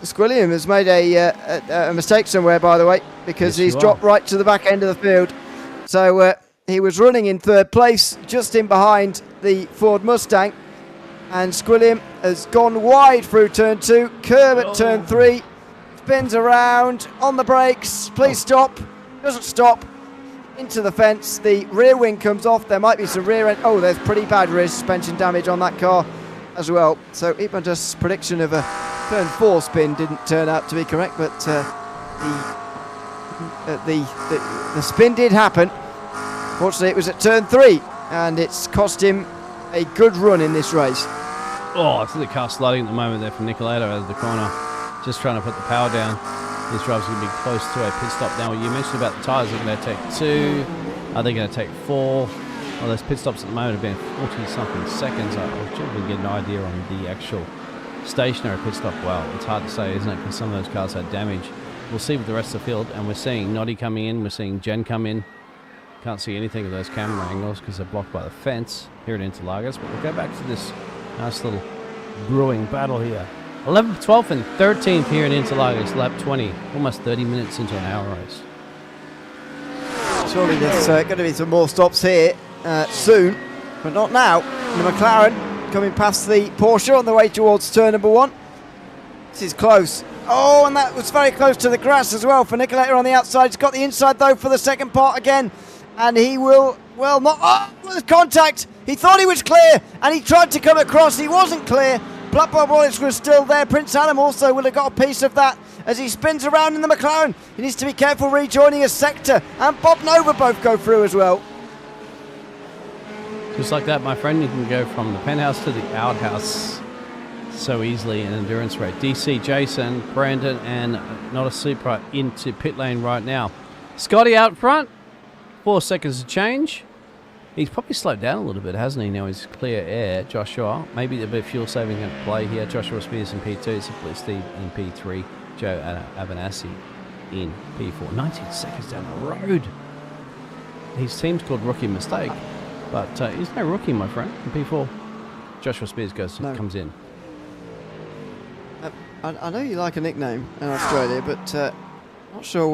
Squilliam has made a mistake somewhere, by the way, because he's dropped right to the back end of the field. So he was running in 3rd place, just in behind the Ford Mustang, and Squilliam has gone wide through turn 2, curve at turn 3, spins around on the brakes. Please stop. Doesn't stop. Into the fence. The rear wing comes off. There might be some rear end. Oh, there's pretty bad rear suspension damage on that car as well. So Ibandus' prediction of a turn 4 spin didn't turn out to be correct, but the spin did happen. Fortunately, it was at turn 3, and it's cost him a good run in this race.
Oh, I think the car's sliding at the moment there from Nicolato out of the corner, just trying to put the power down. This driver's going to be close to a pit stop now. You mentioned about the tyres. They're going to take 2. Are they going to take 4? Well, those pit stops at the moment have been 40-something seconds. I was trying to get an idea on the actual stationary pit stop. Well, it's hard to say, isn't it? Because some of those cars had damage. We'll see with the rest of the field, and we're seeing Noddy coming in. We're seeing Jen come in. Can't see anything of those camera angles because they're blocked by the fence here at Interlagos. But we'll go back to this nice little brewing battle here. 11th, 12th, and 13th here in Interlagos, lap 20. Almost 30 minutes into an hour race.
Surely there's going to be some more stops here soon, but not now. The McLaren coming past the Porsche on the way towards turn number 1. This is close. Oh, and that was very close to the grass as well for Nicolator on the outside. He's got the inside though for the second part again, and he will, well, not. Oh, there's contact. He thought he was clear, and he tried to come across. He wasn't clear. Black Parabolic was still there. Prince Adam also will have got a piece of that as he spins around in the McLaren. He needs to be careful rejoining a sector, and Bob Nova both go through as well.
Just like that, my friend, you can go from the penthouse to the outhouse so easily in endurance race. DC, Jason, Brandon, and Not a Supra into pit lane right now. Scotty out front, 4 seconds to change. He's probably slowed down a little bit, hasn't he? Now he's clear air. Joshua, maybe a bit of fuel saving at play here. Joshua Spears in P2, Simply Steve in P3, Joe Avanasi in P4. 19 seconds down the road. His team's called Rookie Mistake, but he's no rookie, my friend, in P4. Joshua Spears comes in.
I know you like a nickname in Australia, but not sure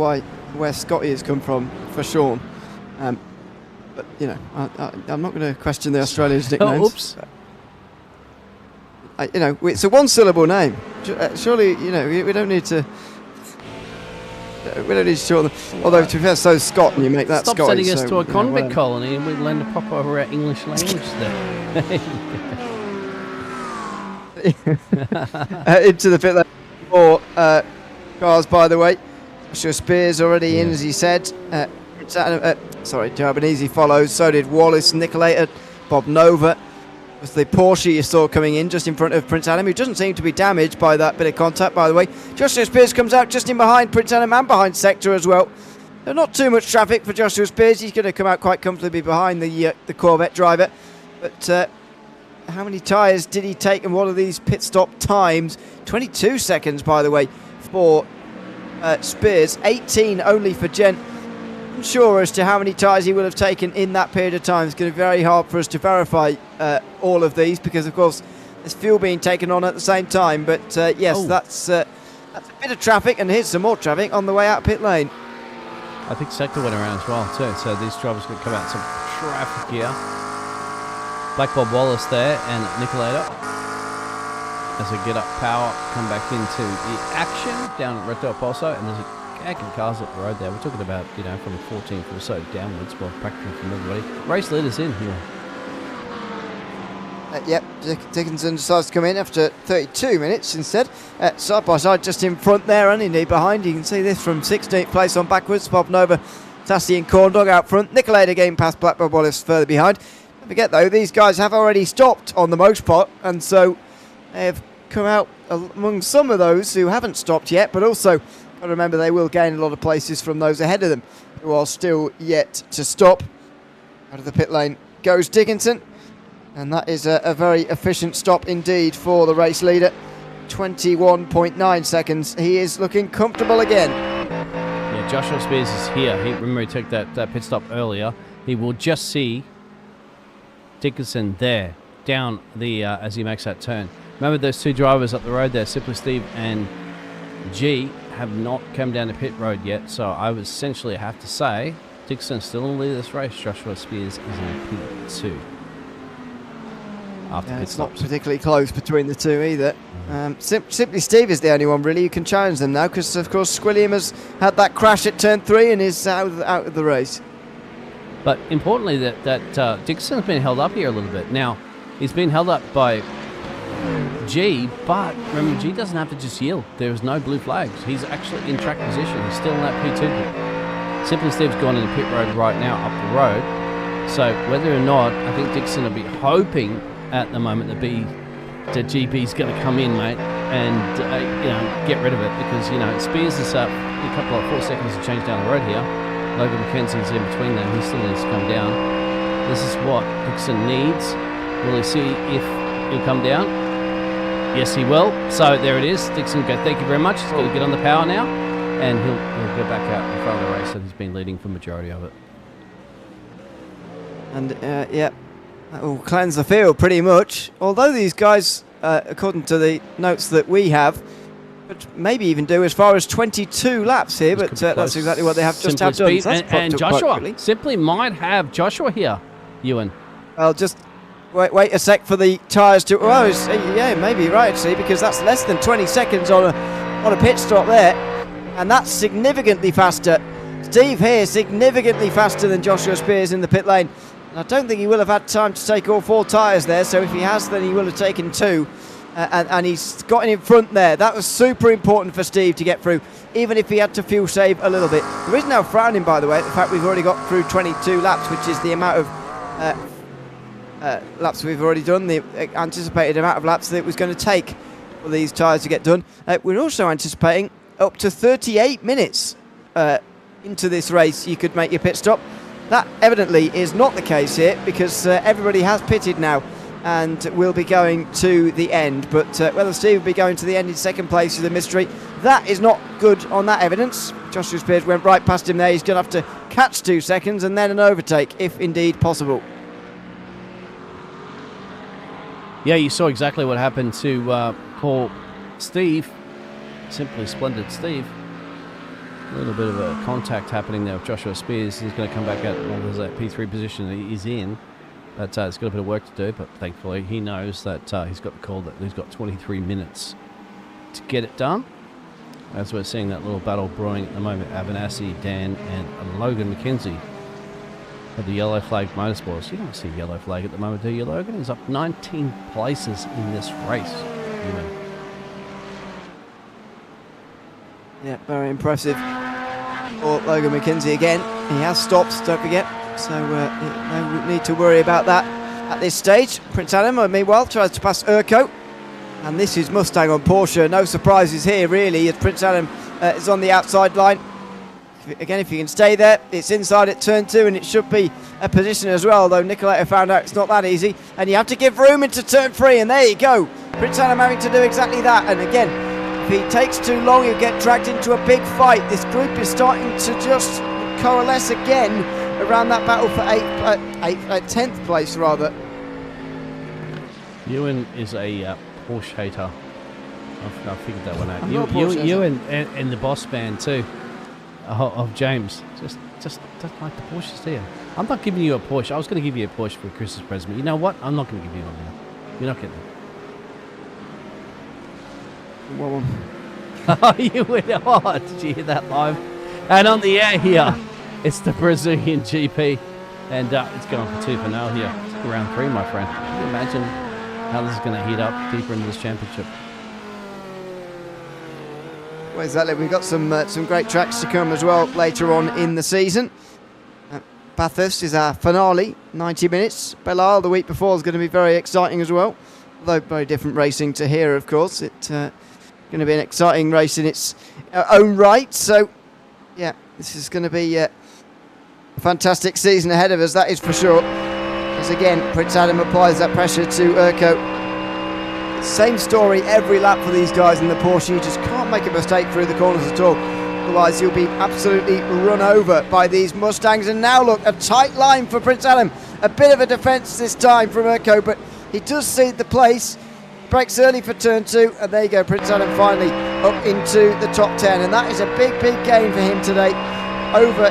where Scotty has come from for Sean. But, you know, I'm not going to question the Australians' nicknames.
Oops.
You know, it's a one-syllable name. Surely, you know, we don't need to... We don't need to shorten them. Although, to be fair, so Scott, and you make that
Stop
Scotty.
sending us to a convict
whatever.
colony and we learn to pop over our English language there.
Into the pit lane for cars, by the way. Joshua Spears already in, as he said. Joe Albanese follows. So did Wallace, Nicolator, Bob Nova. Was the Porsche you saw coming in just in front of Prince Adam, who doesn't seem to be damaged by that bit of contact, by the way. Joshua Spears comes out just in behind Prince Adam and behind Sector as well. There's not too much traffic for Joshua Spears. He's going to come out quite comfortably behind the Corvette driver. But how many tyres did he take, and what are these pit stop times? 22 seconds, by the way, for Spears. 18 only for Jen. Unsure as to how many tyres he will have taken in that period of time. It's going to be very hard for us to verify all of these because, of course, there's fuel being taken on at the same time. But yes, that's a bit of traffic, and here's some more traffic on the way out pit lane.
I think Sector went around as well too, so these drivers could come out some traffic here. Black Bob Wallace there and Nicolator as they get up power, come back into the action down at Red Del Pozo, and there's a gag of cars up the road there. We're talking about, you know, from the 14th or so downwards, well, practically from everybody. Race leaders in here.
Yep, Dickinson decides to come in after 32 minutes instead. Side by side just in front there, and indeed behind. You can see this from 16th place on backwards. Bob Nova, Tassie and Corndog out front. Nicolator getting past Black Bob Wallace further behind. Don't forget though, these guys have already stopped on the most part, and so they have come out among some of those who haven't stopped yet, but also got to remember they will gain a lot of places from those ahead of them who are still yet to stop. Out of the pit lane goes Dickinson. And that is a very efficient stop indeed for the race leader. 21.9 seconds. He is looking comfortable again.
Yeah, Joshua Spears is here. Remember he took that pit stop earlier. He will just see Dickinson there, down the as he makes that turn. Remember those two drivers up the road there, Simply Steve and G, have not come down the pit road yet. So I would essentially have to say Dickinson's still in the lead of this race. Joshua Spears is in P2.
It's not particularly close between the two either. Simply Steve is the only one really who can challenge them now, because of course Squilliam has had that crash at turn 3 and is out of the race.
But importantly, that Dickinson's been held up here a little bit. Now he's been held up by G, but remember G doesn't have to just yield. There is no blue flags. He's actually in track position. He's still in that P2 pit. Simply Steve's gone in the pit road right now up the road. So whether or not, I think Dickinson will be hoping at the moment that GB's going to come in, mate, and get rid of it, because Spears is up a couple of 4 seconds to change down the road here. Logan McKenzie's in between them. He still needs to come down. This is what Dixon needs. Will he see if he'll come down? Yes, he will. So there it is. Dixon go, thank you very much. He's got to get on the power now, and he'll go back out in front of the race, and he's been leading for the majority of it.
And yeah, that will cleanse the field pretty much. Although these guys, according to the notes that we have, could maybe even do as far as 22 laps here, but that's exactly what they have just have done. So
and Joshua simply might have Joshua here, Ewan.
Well, just wait a sec for the tyres to... Oh, yeah, maybe right, see, because that's less than 20 seconds on a pit stop there, and that's significantly faster. Steve here significantly faster than Joshua Spears in the pit lane. And I don't think he will have had time to take all 4 tyres there, so if he has, then he will have taken 2. And he's got in front there. That was super important for Steve to get through, even if he had to fuel save a little bit. There is now frowning, by the way, at the fact we've already got through 22 laps, which is the amount of laps we've already done, the anticipated amount of laps that it was going to take for these tyres to get done. We're also anticipating up to 38 minutes into this race you could make your pit stop. That evidently is not the case here, because everybody has pitted now and will be going to the end. But whether Steve will be going to the end in second place is a mystery. That is not good on that evidence. Joshua Spears went right past him there. He's going to have to catch 2 seconds and then an overtake, if indeed possible.
Yeah, you saw exactly what happened to poor Steve. Simply Splendid Steve. A little bit of a contact happening there with Joshua Spears. He's going to come back out. Well, there's that P3 position that he's in. But it's got a bit of work to do, but thankfully he knows that he's got the call that he's got 23 minutes to get it done. As we're seeing that little battle brewing at the moment, Abenassi, Dan, and Logan McKenzie of the Yellow Flag Motorsports. You don't see Yellow Flag at the moment, do you, Logan? He's up 19 places in this race.
Yeah, very impressive. Or Logan McKenzie again. He has stopped, don't forget. So no need to worry about that at this stage. Prince Adam, meanwhile, tries to pass Urco. And this is Mustang on Porsche. No surprises here, really, as Prince Adam is on the outside line. Again, if you can stay there, it's inside at turn 2, and it should be a position as well, though Nicoletta found out it's not that easy. And you have to give room into turn 3, and there you go. Prince Adam having to do exactly that. And again, if he takes too long, he'll get dragged into a big fight. This group is starting to just coalesce again around that battle for 10th place, rather.
Ewan is a Porsche hater. I figured that one out. You and the boss man too, of James. Just don't like the Porsches, do you? I'm not giving you a Porsche. I was going to give you a Porsche for Christmas present. You know what? I'm not going to give you one now. You're not getting it.
Well,
Oh, you went. Oh, did you hear that live? And on the air here, it's the Brazilian GP, and it's going for 2 for 0 here. It's round 3, my friend. Can you imagine how this is going to heat up deeper into this championship?
well, exactly. We've got some great tracks to come as well later on in the season. Bathurst is our finale, 90 minutes. Belle Isle the week before is going to be very exciting as well, although very different racing to here, of course. It's going to be an exciting race in its own right. So, yeah, this is going to be a fantastic season ahead of us, that is for sure. As again, Prince Adam applies that pressure to Urco. Same story every lap for these guys in the Porsche. You just can't make a mistake through the corners at all. Otherwise, you'll be absolutely run over by these Mustangs. And now, look, a tight line for Prince Adam. A bit of a defence this time from Urco, but he does cede the place. Breaks early for turn 2, and there you go, Prince Adam finally up into the top 10. And that is a big gain for him today. Over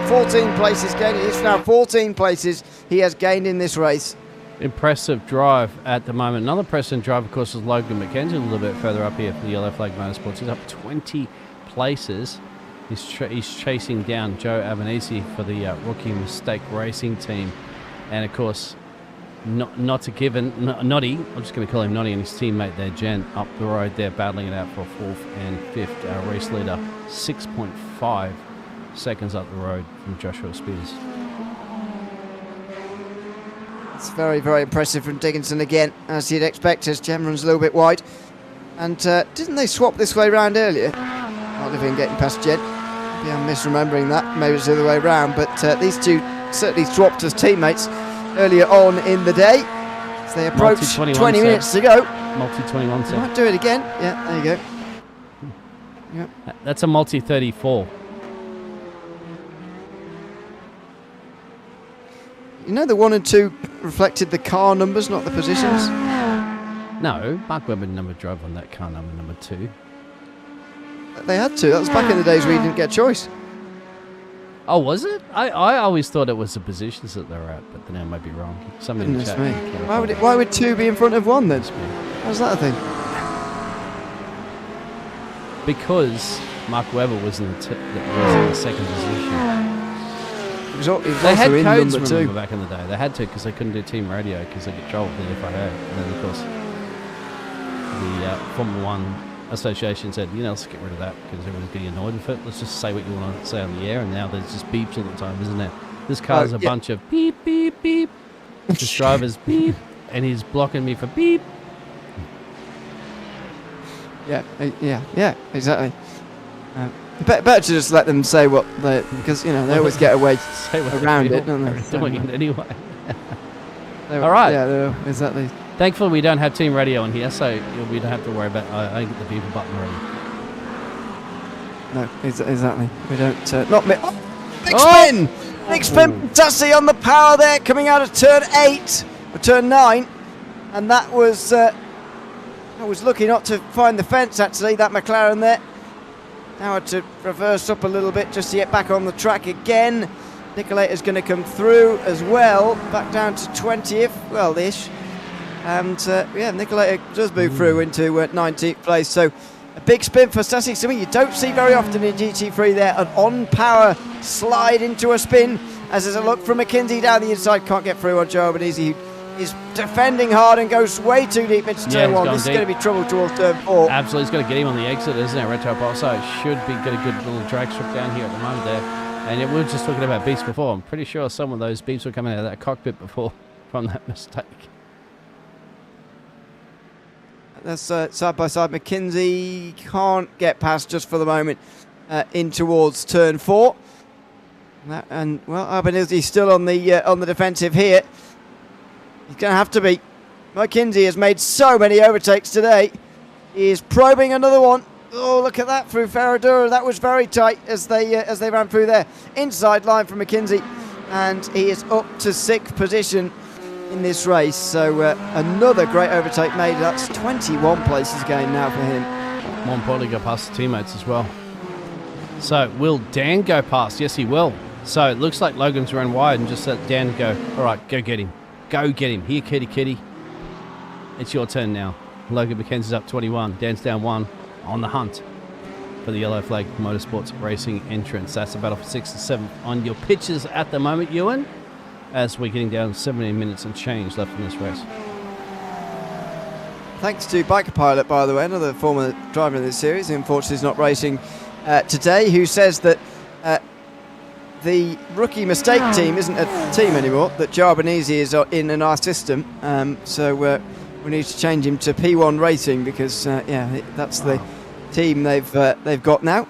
14 places gained. It's now 14 places he has gained in this race.
Impressive drive at the moment. Another impressive drive, of course, is Logan McKenzie, a little bit further up here for the Yellow Flag Motorsports. He's up 20 places. He's chasing down Joe Abenassi for the Rookie Mistake Racing team. And, of course, not a given, Noddy, I'm just going to call him Noddy, and his teammate there, Jen, up the road there, battling it out for 4th and 5th. Race leader, 6.5 seconds up the road from Joshua Spears.
It's very impressive from Dickinson again, as you'd expect, as Jen runs a little bit wide. And didn't they swap this way round earlier? Not even getting past Jen. Maybe I'm misremembering that. Maybe it's the other way round. But these two certainly swapped as teammates earlier on in the day. As they approach 20 minutes to go.
Multi-21 set.
Might do it again. Yeah, there you go. Yep.
That's a multi-34.
You know the 1 and 2 reflected the car numbers, not the positions?
No, Mark Webber never drove on that car number 2.
They had to. That was back in the days where you didn't get a choice.
Oh, was it? I always thought it was the positions that they were at, but then I might be wrong. Something in the chat.
Why would 2 be in front of 1 then? How's that a thing?
Because Mark Webber was in the second position.
He was
they had
in
codes,
number 2.
remember, back in the day. They had to because they couldn't do team radio because they get trouble with the FIA. And then, of course, the Formula 1 Association said, let's get rid of that because everyone's getting annoyed with it. Let's just say what you want to say on the air. And now there's just beeps all the time, isn't there? This car's a bunch of beep, beep, beep. This driver's beep. And he's blocking me for beep.
Yeah, exactly. Better to just let them say what they, because they always get away around it, don't they?
They're doing it anyway.
All right. Yeah, exactly.
Thankfully, we don't have team radio on here, so we don't have to worry about. I get the beeper button ready.
No, exactly. We don't. Not me. Oh, big spin! Big spin! Tassi on the power there, coming out of turn 8 or turn 9, and that was. I was lucky not to find the fence actually. That McLaren there. Now had to reverse up a little bit just to get back on the track again. Nicolator's going to come through as well, back down to 20th, well-ish. And Nicolator does move through into 19th place. So a big spin for Stassi, something you don't see very often in GT3 there. An on-power slide into a spin, as there's a look from McKinsey down the inside. Can't get through on Joe Albanese, who is defending hard and goes way too deep into turn 1. This is going to be trouble towards turn 4.
Absolutely, it's got to get him on the exit, isn't it? Retro Bosso should be get a good little drag strip down here at the moment there. And we were just talking about beeps before. I'm pretty sure some of those beeps were coming out of that cockpit before from that mistake.
That's side by side. McKinsey can't get past just for the moment in towards turn 4. Albanese still on the defensive here. He's going to have to be. McKinsey has made so many overtakes today. He is probing another one. Oh, look at that through Ferradura. That was very tight as they ran through there. Inside line from McKinsey, and he is up to 6th position in this race. So another great overtake made. That's 21 places gained now for him.
More importantly, go past the teammates as well. So will Dan go past? Yes, he will. So it looks like Logan's run wide and just let Dan go. All right, go get him. Go get him. Here, kitty. It's your turn now. Logan McKenzie's up 21. Dan's down 1 on the hunt for the yellow flag motorsports racing entrance. That's a battle for 6th and 7th on your pitches at the moment, Ewan, as we're getting down 17 minutes and change left in this race.
Thanks to Biker Pilot, by the way, another former driver in this series, who unfortunately is not racing today, who says that the rookie mistake team isn't a team anymore, that Joe Albanese is in our system, so we need to change him to P1 Racing because that's the team they've got now.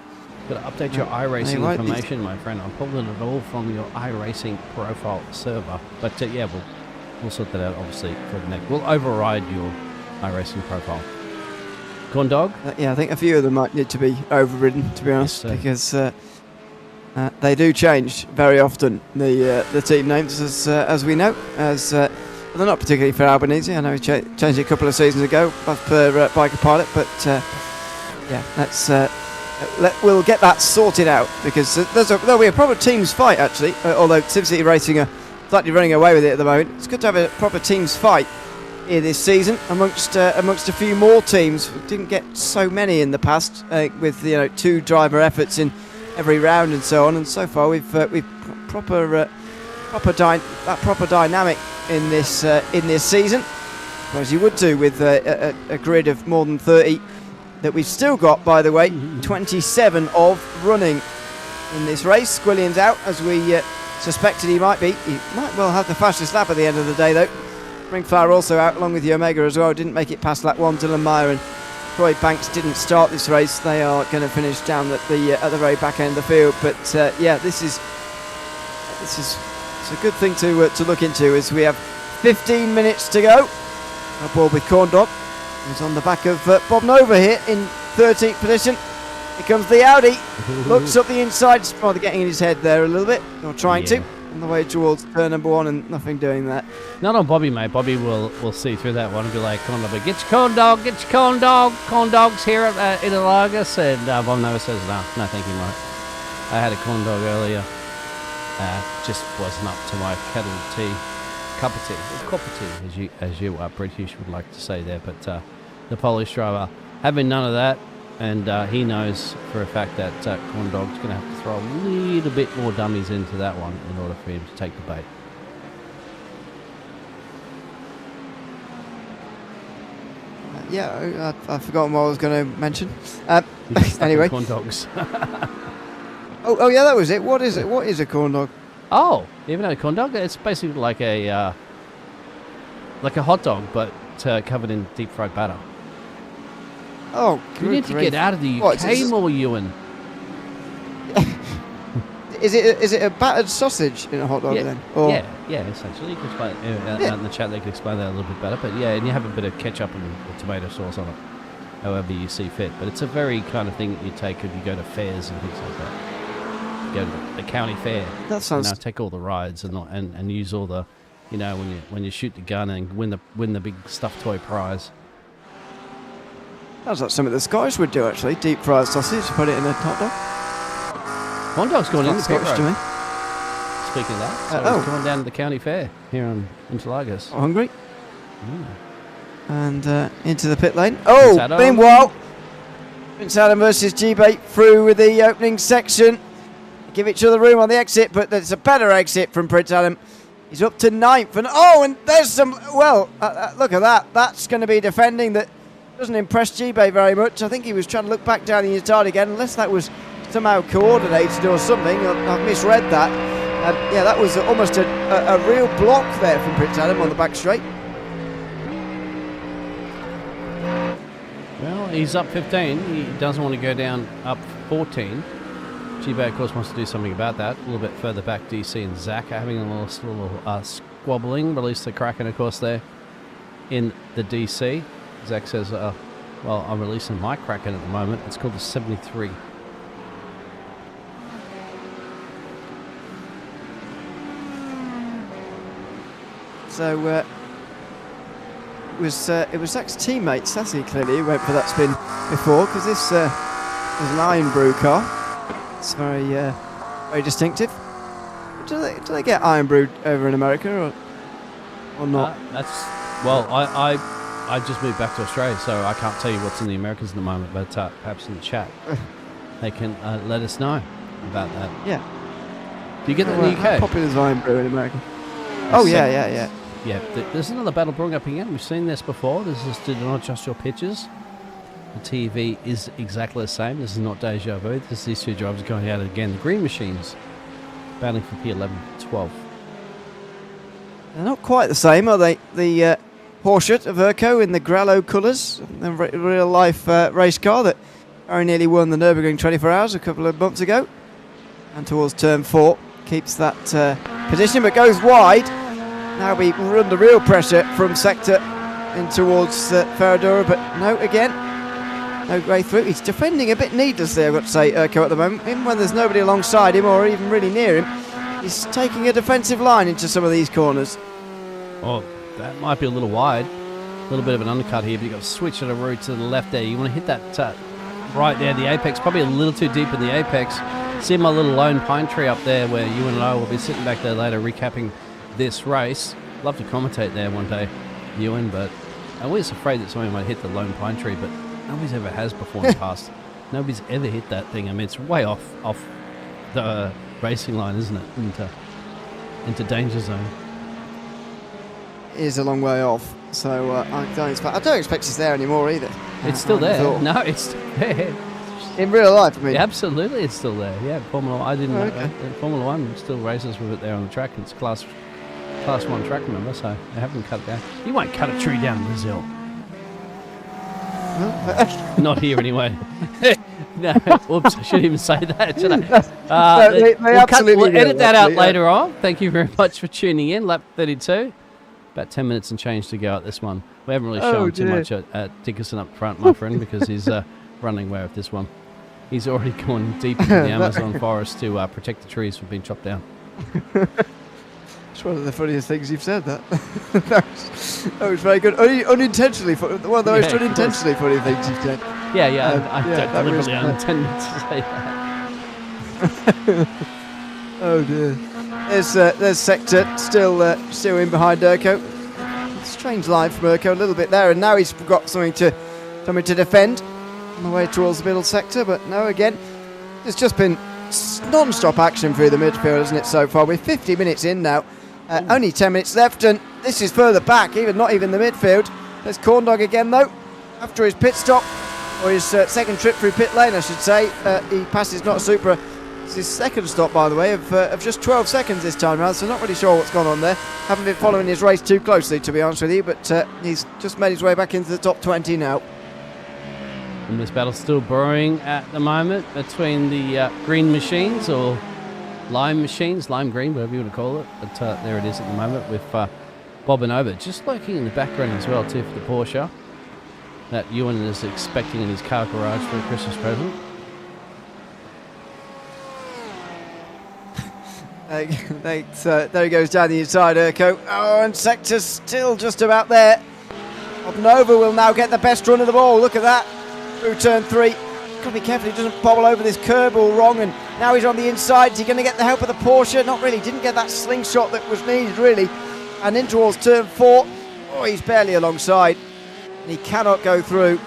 Got to update your iRacing information, my friend. I'm pulling it all from your iRacing profile server, but we'll sort that out obviously for the next. We'll override your iRacing profile. Corn Dog?
I think a few of them might need to be overridden, to be honest, because they do change very often, the team names, as we know. They're not particularly for Albanese. I know he changed it a couple of seasons ago as per Biker Pilot, but we'll get that sorted out because there'll be a proper teams fight actually. Although SimCity Racing are slightly running away with it at the moment, it's good to have a proper teams fight here this season amongst a few more teams. We didn't get so many in the past with 2 driver efforts in every round and so on. And so far we've proper dynamic in this season, as you would do with a grid of more than 30 that we've still got, by the way, 27 of running in this race. Squillian's out, as we suspected he might be. He might well have the fastest lap at the end of the day, though. Springflower also out, along with the Omega as well. Didn't make it past lap 1. Dylan Meyer and Troy Banks didn't start this race. They are going to finish down at the very back end of the field. But this is it's a good thing to look into as we have 15 minutes to go. A ball with Corn Dog, who's on the back of Bob Nova here in 13th position. Here comes the Audi, looks up the inside, rather getting in his head there a little bit, or trying to, on the way towards turn number 1, and nothing doing that.
Not on Bobby, mate. Bobby will see through that one and be like, "Corn Dog, get your corn dog, get your corn dog. Corn Dog's here at Interlagos." And Bob Nova says, no, thank you, mate. I had a corn dog earlier. Just wasn't up to my cup of tea, as you British would like to say there. But the Polish driver having none of that, and he knows for a fact that Corn Dog's going to have to throw a little bit more dummies into that one in order for him to take the bait.
I've forgotten what I was going to mention. Anyway,
corn dogs.
oh yeah, that was it. What is it? What is a corn dog?
Oh, even a corn dog? It's basically like a hot dog, but covered in deep fried batter.
Oh,
you need to get out of the UK more, Ewan.
Is it a battered sausage in a hot dog then? Or?
Yeah, essentially. You can explain out in the chat. They can explain that a little bit better. But yeah, and you have a bit of ketchup and tomato sauce on it, however you see fit. But it's a very kind of thing that you take if you go to fairs and things like that. You go to the county fair.
That sounds.
Take all the rides and use all the, when you shoot the gun and win the big stuffed toy prize.
That's like something the Scottish would do actually. Deep fried sausage, put it in a hot dog.
Corn Dog's going in the pit road.
To me.
Speaking of that, so he's going down to the county fair here on Interlagos.
Hungry. And into the pit lane. Oh, meanwhile, Prince Adam versus G-Bait through with the opening section. Give each other room on the exit, but there's a better exit from Prince Adam. He's up to 9th, and there's some. Well, look at that. That's going to be defending that doesn't impress G-Bait very much. I think he was trying to look back down in his yard again, unless that was somehow coordinated or something. I've misread that. That was almost a real block there from Prince Adam on the back straight.
Well, he's up 15. He doesn't want to go down up 14. G-Bait, of course, wants to do something about that. A little bit further back, DC and Zach are having a little squabbling. Release the Kraken, of course, there in the DC. Zach says, I'm releasing my Kraken at the moment. It's called the 73.
So it was Zach's teammate, Sassy, clearly, who went for that spin before, because this is an Iron Brew car. It's very very distinctive. Do they get Iron Brewed over in America or not?
I just moved back to Australia, so I can't tell you what's in the Americas at the moment, but perhaps in the chat they can let us know about that.
Yeah.
Do you get that in the UK?
How popular is Iron Brew in America? Yeah.
Yeah, there's another battle brewing up again. We've seen this before. This is to not adjust your pitches. The TV is exactly the same. This is not deja vu. This is these two drivers going at it again. The green machines battling for P11, 12.
They're not quite the same, are they? The Porsche of Urco in the Grallo colours, the real life race car that very nearly won the Nürburgring 24 Hours a couple of months ago. And towards turn 4, keeps that position but goes wide. Now we run the real pressure from sector in towards Ferradura, but no, again, no way through. He's defending a bit needlessly, I've got to say, Urco at the moment. Even when there's nobody alongside him or even really near him, he's taking a defensive line into some of these corners.
Oh, that might be a little wide. A little bit of an undercut here, but you've got to switch at a route to the left there. You want to hit that right there, the apex, probably a little too deep in the apex. See my little lone pine tree up there where you and I will be sitting back there later recapping this race. Love to commentate there one day, Ewan, but I'm always afraid that somebody might hit the lone pine tree, but nobody's ever has before in the past. Nobody's ever hit that thing. I mean, it's way off the racing line, isn't it? Into danger zone.
It is a long way off, so I don't expect it's there anymore either.
It's still there. No, it's there.
In real life, I mean.
Yeah, absolutely, it's still there. Yeah, Formula 1. I didn't know. Formula 1 still races with it there on the track. It's class 1 track, remember, so they haven't cut it down. You won't cut a tree down in Brazil. Not here anyway. No, oops, I shouldn't even say that, should I?
No,
We'll edit that out later on. Thank you very much for tuning in. Lap 32. About 10 minutes and change to go at this one. We haven't really shown too much at Dickerson up front, my friend, because he's running away with this one. He's already gone deep into the Amazon forest to protect the trees from being chopped down.
It's one of the funniest things you've said, that. that was very good. Unintentionally funny. One of the most unintentionally funny things you've said.
Yeah, I don't deliberately intended to say that.
Oh dear. There's Sector still in behind Urco. Strange line from Urco a little bit there, and now he's got something to defend on the way towards the middle sector. But no, again, there's just been non-stop action through the midfield, isn't it, so far? We're 50 minutes in now. Only 10 minutes left, and this is further back, not even the midfield. There's Corndog again, though, after his pit stop, or his second trip through pit lane, I should say. He passes Not a Supra. It's his second stop, by the way, of just 12 seconds this time around, so not really sure what's gone on there. Haven't been following his race too closely, to be honest with you, but he's just made his way back into the top 20 now.
And this battle's still brewing at the moment between the green machines, or lime machines, lime green, whatever you want to call it. But there it is at the moment with Bob and Ober just lurking in the background as well too for the Porsche that Ewan is expecting in his car garage for a Christmas present.
There he goes down the inside, Urco. Oh, and Sector's still just about there. Nova will now get the best run of the ball. Look at that. Through turn 3. Got to be careful he doesn't bobble over this curb all wrong, and now he's on the inside. Is he going to get the help of the Porsche? Not really. Didn't get that slingshot that was needed, really. And in towards turn 4. Oh, he's barely alongside. And he cannot go through.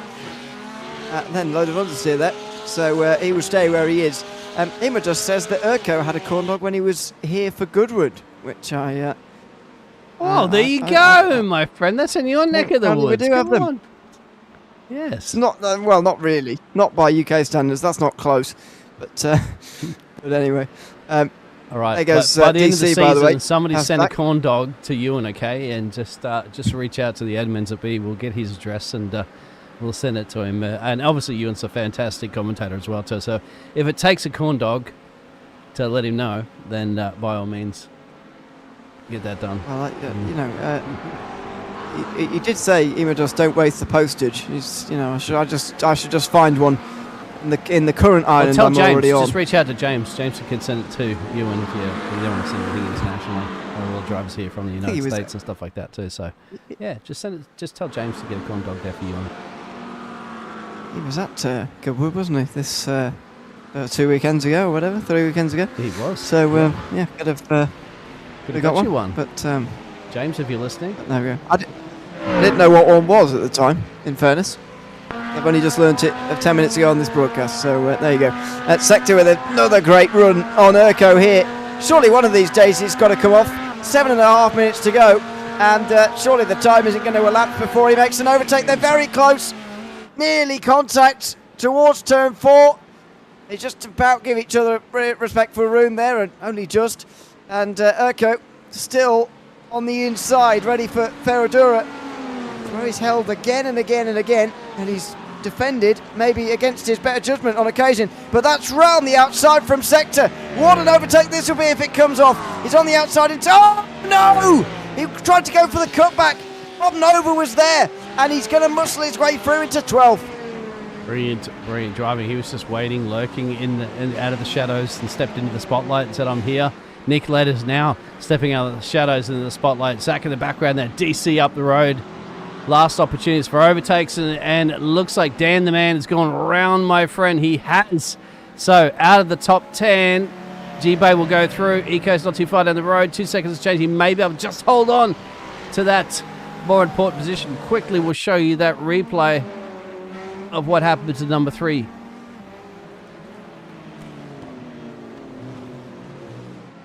And then a load of understeer there. So he will stay where he is. Ima just says that Urco had a Corndog when he was here for Goodwood, which I...
there you go, my friend. That's in your neck of the woods.
We do have them.
On. Yes.
Not not really. Not by UK standards. That's not close. But anyway.
All right.
There goes
by the end
DC,
of the season,
by the way.
somebody send a corn dog to Ewan, okay? And just reach out to the admins at B. We'll get his address and we'll send it to him. And obviously, Ewan's a fantastic commentator as well, too. So if it takes a corn dog to let him know, then by all means, get that done.
Well, he did say, Imados, don't waste the postage. I should just find one in the current island
tell
I'm
James,
already on.
Just reach out to James. James can send it to Ewan if you don't want to send anything internationally. Or all drivers here from the United States and stuff like that too. So, yeah, just send it. Just tell James to get a corn dog there for Ewan.
He was at Goodwood, wasn't he? This 2 weekends ago or whatever, 3 weekends ago.
He was.
So could have got one. But
James, if you're listening,
there we go. I didn't know what one was at the time. In fairness, I've only just learnt it 10 minutes ago on this broadcast. So there you go. Sector with another great run on Urco here. Surely one of these days it's got to come off. 7.5 minutes to go, and surely the time isn't going to elapse before he makes an overtake. They're very close. Nearly contact towards turn 4. They just about give each other respectful room there, and only just. And Urco still on the inside, ready for Ferradura, where he's held again and again and again, and he's defended, maybe against his better judgment on occasion, but that's round the outside from Sector. What an overtake this will be if it comes off. He's on the outside and oh no! He tried to go for the cutback. Bob Nova was there, and he's going to muscle his way through into 12th.
Brilliant driving. He was just waiting, lurking out of the shadows, and stepped into the spotlight and said, "I'm here." Nick Letters now stepping out of the shadows into the spotlight. Zach in the background there. DC up the road. Last opportunities for overtakes, and it looks like Dan the man has gone around, my friend. He has. So out of the top 10, G-Bay will go through. Eco's not too far down the road. 2 seconds to change. He may be able to just hold on to that more important position. Quickly, we'll show you that replay of what happened to number 3.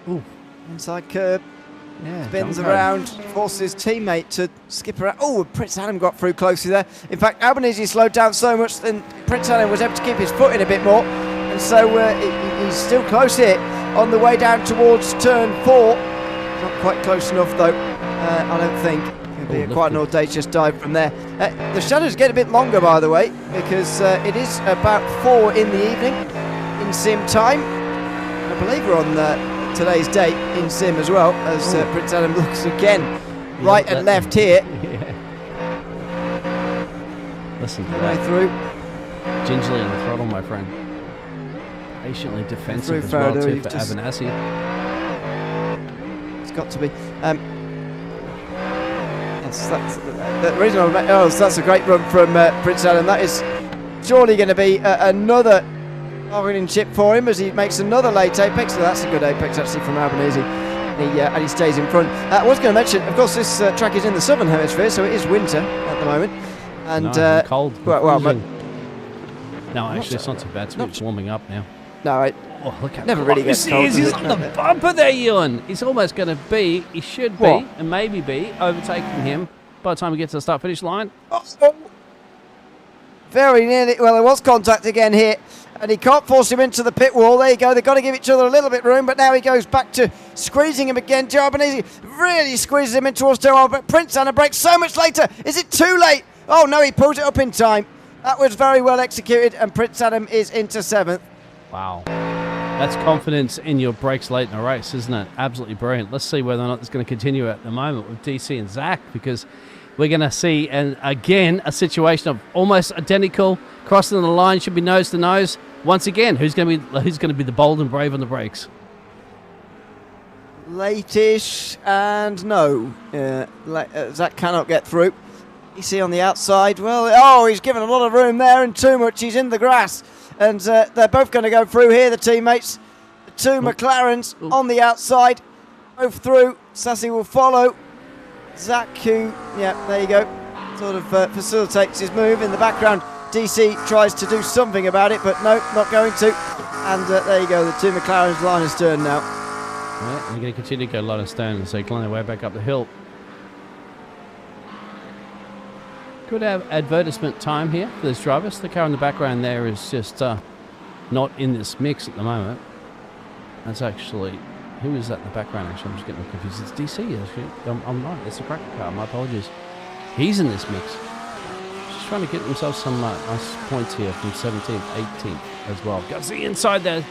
Ooh, inside curb.
Yeah,
spins around, forces his teammate to skip around. Oh, Prince Adam got through closely there. In fact, Albanese slowed down so much that Prince Adam was able to keep his foot in a bit more. And so he's still close here on the way down towards turn 4. Not quite close enough, though, I don't think. It'll be quite an audacious dive from there. The shadows get a bit longer, by the way, because it is about 4 in the evening in sim time. I believe we're on today's date in sim as well, as Prince Adam looks again right and left here.
Yeah. Listen to
Way
that.
through.
Gingerly on the throttle, my friend. Patiently defensive
Through
as well,
Faraday,
too, for
just-
Avenassi.
It's got to be. Yes, that's the reason. That's a great run from Prince Adam. That is surely going to be another bargaining chip for him as he makes another late apex. So that's a good apex actually from Albanese. And he stays in front. I was going to mention, of course, this track is in the southern hemisphere, so it is winter at the moment. And
No, cold.
Well,
no, actually, it's not too bad. It's warming up now.
no,
Oh, look how
Never
close
really gets
he
cold,
is.
does
He's
it?
on the bumper there, Ewan. He's almost going to be, he should be,
What?
and maybe be, overtaking him by the time we get to the start-finish line.
very nearly. Well, there was contact again here, and he can't force him into the pit wall. There you go. They've got to give each other a little bit room, but now he goes back to squeezing him again. Albanese really squeezes him in towards turn one, but Prince Anna breaks so much later. Is it too late? Oh no, he pulls it up in time. That was very well executed, and Prince Adam is into 7th.
Wow. That's confidence in your brakes late in the race, isn't it? Absolutely brilliant. Let's see whether or not it's going to continue at the moment with DC and Zach, because we're going to see, again, a situation of almost identical, crossing the line, should be nose to nose. Once again, who's going to be the bold and brave on the brakes?
Late-ish, and no. Zach cannot get through. DC on the outside. Well, he's given a lot of room there, and too much. He's in the grass. And they're both going to go through here, the teammates. The two McLarens on the outside. Both through. Sassy will follow. Zach, who, there you go, sort of facilitates his move in the background. DC tries to do something about it, but no, not going to. And there you go, the two McLarens line is turned now.
Yeah, they're going to continue to go line of stone as they climb their way back up the hill. Good advertisement time here for these drivers. The car in the background there is just not in this mix at the moment. That's actually... Who is that in the background, actually? I'm just getting confused. It's DC, actually. I'm not. It's a cracker car. My apologies. He's in this mix. Just trying to get himself some nice points here from 17th, 18th as well. Got to the inside there.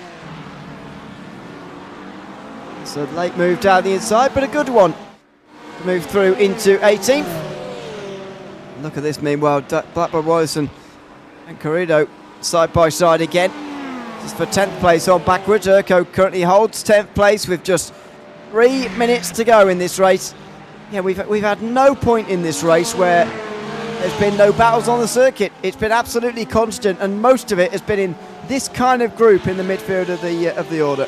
So late move down the inside, but a good one. Move through into 18th. Look at this, meanwhile, Blackburn Wilson and Corrido side by side again. Just for 10th place on backwards. Urco currently holds 10th place with just 3 minutes to go in this race. Yeah, we've had no point in this race where there's been no battles on the circuit. It's been absolutely constant, and most of it has been in this kind of group in the midfield of the order.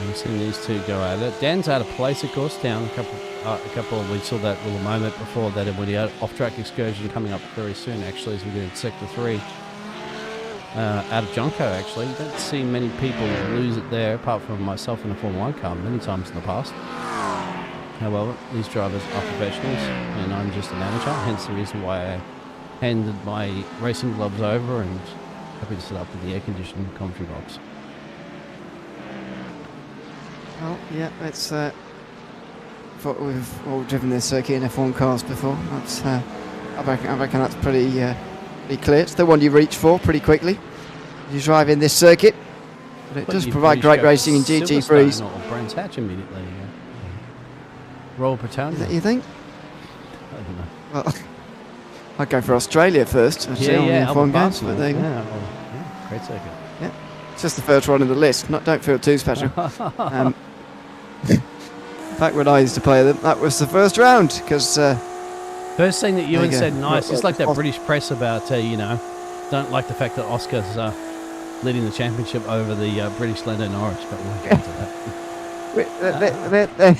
We've seen these two go at it. Dan's out of place, of course, down a couple. We saw that little moment before that when he had off-track excursion coming up very soon, actually, as we get into Sector 3. Out of Junko, actually. You don't see many people lose it there, apart from myself in a Formula 1 car many times in the past. However, these drivers are professionals, and I'm just an amateur, hence the reason why I handed my racing gloves over and happy to sit up with the air-conditioned commentary box.
Well, yeah, it's... we've all driven this circuit in F1 cars before. That's, I reckon that's pretty clear. It's the one you reach for pretty quickly. You drive in this circuit, but it does provide great racing in GT3s.
Or Brands Hatch immediately. Royal Britannia.
You think?
I don't know.
Well, I'd go for Australia first. Actually, on the F1 cars, but there you go.
Great circuit.
Yeah, it's just the first one in the list. Don't feel too special. Back when I used to play them, that was the first round because.
First thing that Ewan said, nice. It's like that British press about, don't like the fact that Oscar's leading the championship over the British Lando Norris, but we'll get into that.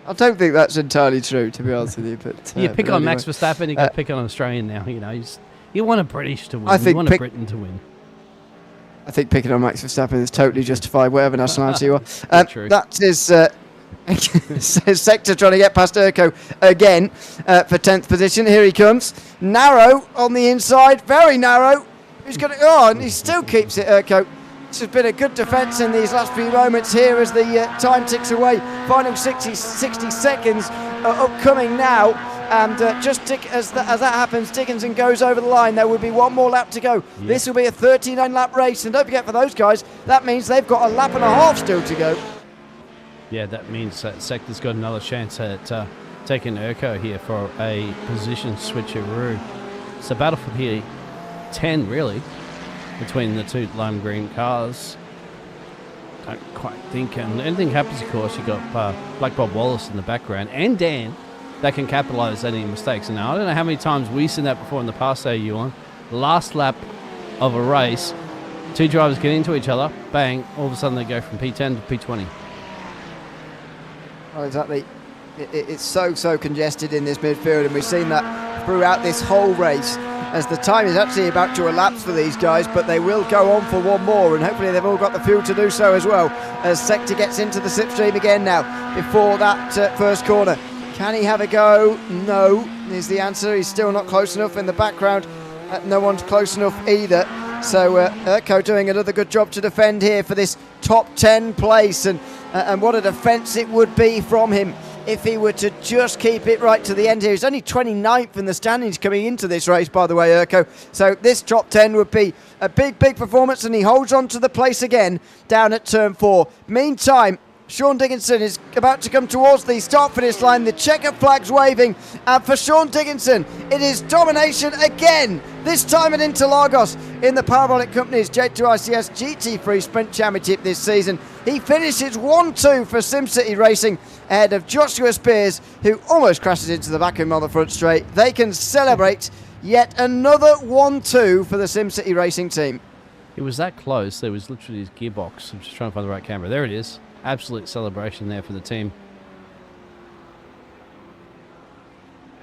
I don't think that's entirely true, to be honest with you. But
you pick on Max Verstappen, you can pick on an Australian now. You want a British to win. You want a Britain to win.
I think picking on Max Verstappen is totally justified, whatever nationality you are.
True.
That is Sector trying to get past Urco again for 10th position. Here he comes. Narrow on the inside, very narrow. He's going to... Oh, and he still keeps it, Urco. This has been a good defence in these last few moments here as the time ticks away. Final 60 seconds are upcoming now. And just as that happens, Dickinson goes over the line. There will be one more lap to go. Yeah. This will be a 39-lap race. And don't forget, for those guys, that means they've got a lap and a half still to go.
Yeah, that means that Sector's got another chance at taking Urko here for a position switcheroo. It's a battle for P10, really, between the two lime green cars. Don't quite think anything happens, of course. You've got Black Bob Wallace in the background and Dan that can capitalise any mistakes. And now, I don't know how many times we've seen that before in the past, Ewan. Last lap of a race, two drivers get into each other, bang, all of a sudden they go from P10 to P20.
Oh, exactly. It's so congested in this midfield, and we've seen that throughout this whole race, as the time is actually about to elapse for these guys, but they will go on for one more, and hopefully they've all got the fuel to do so as well, as Sector gets into the slipstream again now before that first corner. Can he have a go? No, is the answer. He's still not close enough in the background. No one's close enough either. So Urko doing another good job to defend here for this top 10 place, and what a defence it would be from him if he were to just keep it right to the end here. He's only 29th in the standings coming into this race, by the way, Urko. So this top 10 would be a big performance, and he holds on to the place again down at turn 4. Meantime, Sean Dickinson is about to come towards the start-finish line. The checker flag's waving. And for Sean Dickinson, it is domination again. This time at Interlagos in the Parabolic Companies J2ICS GT3 Sprint Championship this season. He finishes 1-2 for SimCity Racing ahead of Joshua Spears, who almost crashes into the back of him on the front straight. They can celebrate yet another 1-2 for the SimCity Racing team.
It was that close. There was literally his gearbox. I'm just trying to find the right camera. There it is. Absolute celebration there for the team.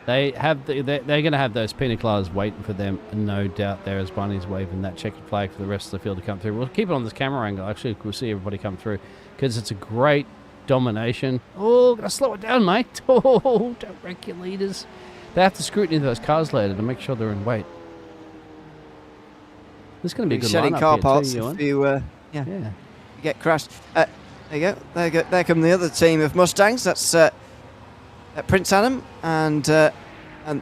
They're going to have those pina coladas waiting for them, no doubt, there as Barney's waving that checkered flag for the rest of the field to come through. We'll keep it on this camera angle. Actually, we'll see everybody come through because it's a great domination. Oh, gotta slow it down, mate. Oh, don't wreck your leaders. They have to scrutiny those cars later to make sure they're in weight. This is going to be a good
shedding
lineup
car
here
parts
too,
if you get crashed. There you go. There come the other team of Mustangs. That's Prince Adam and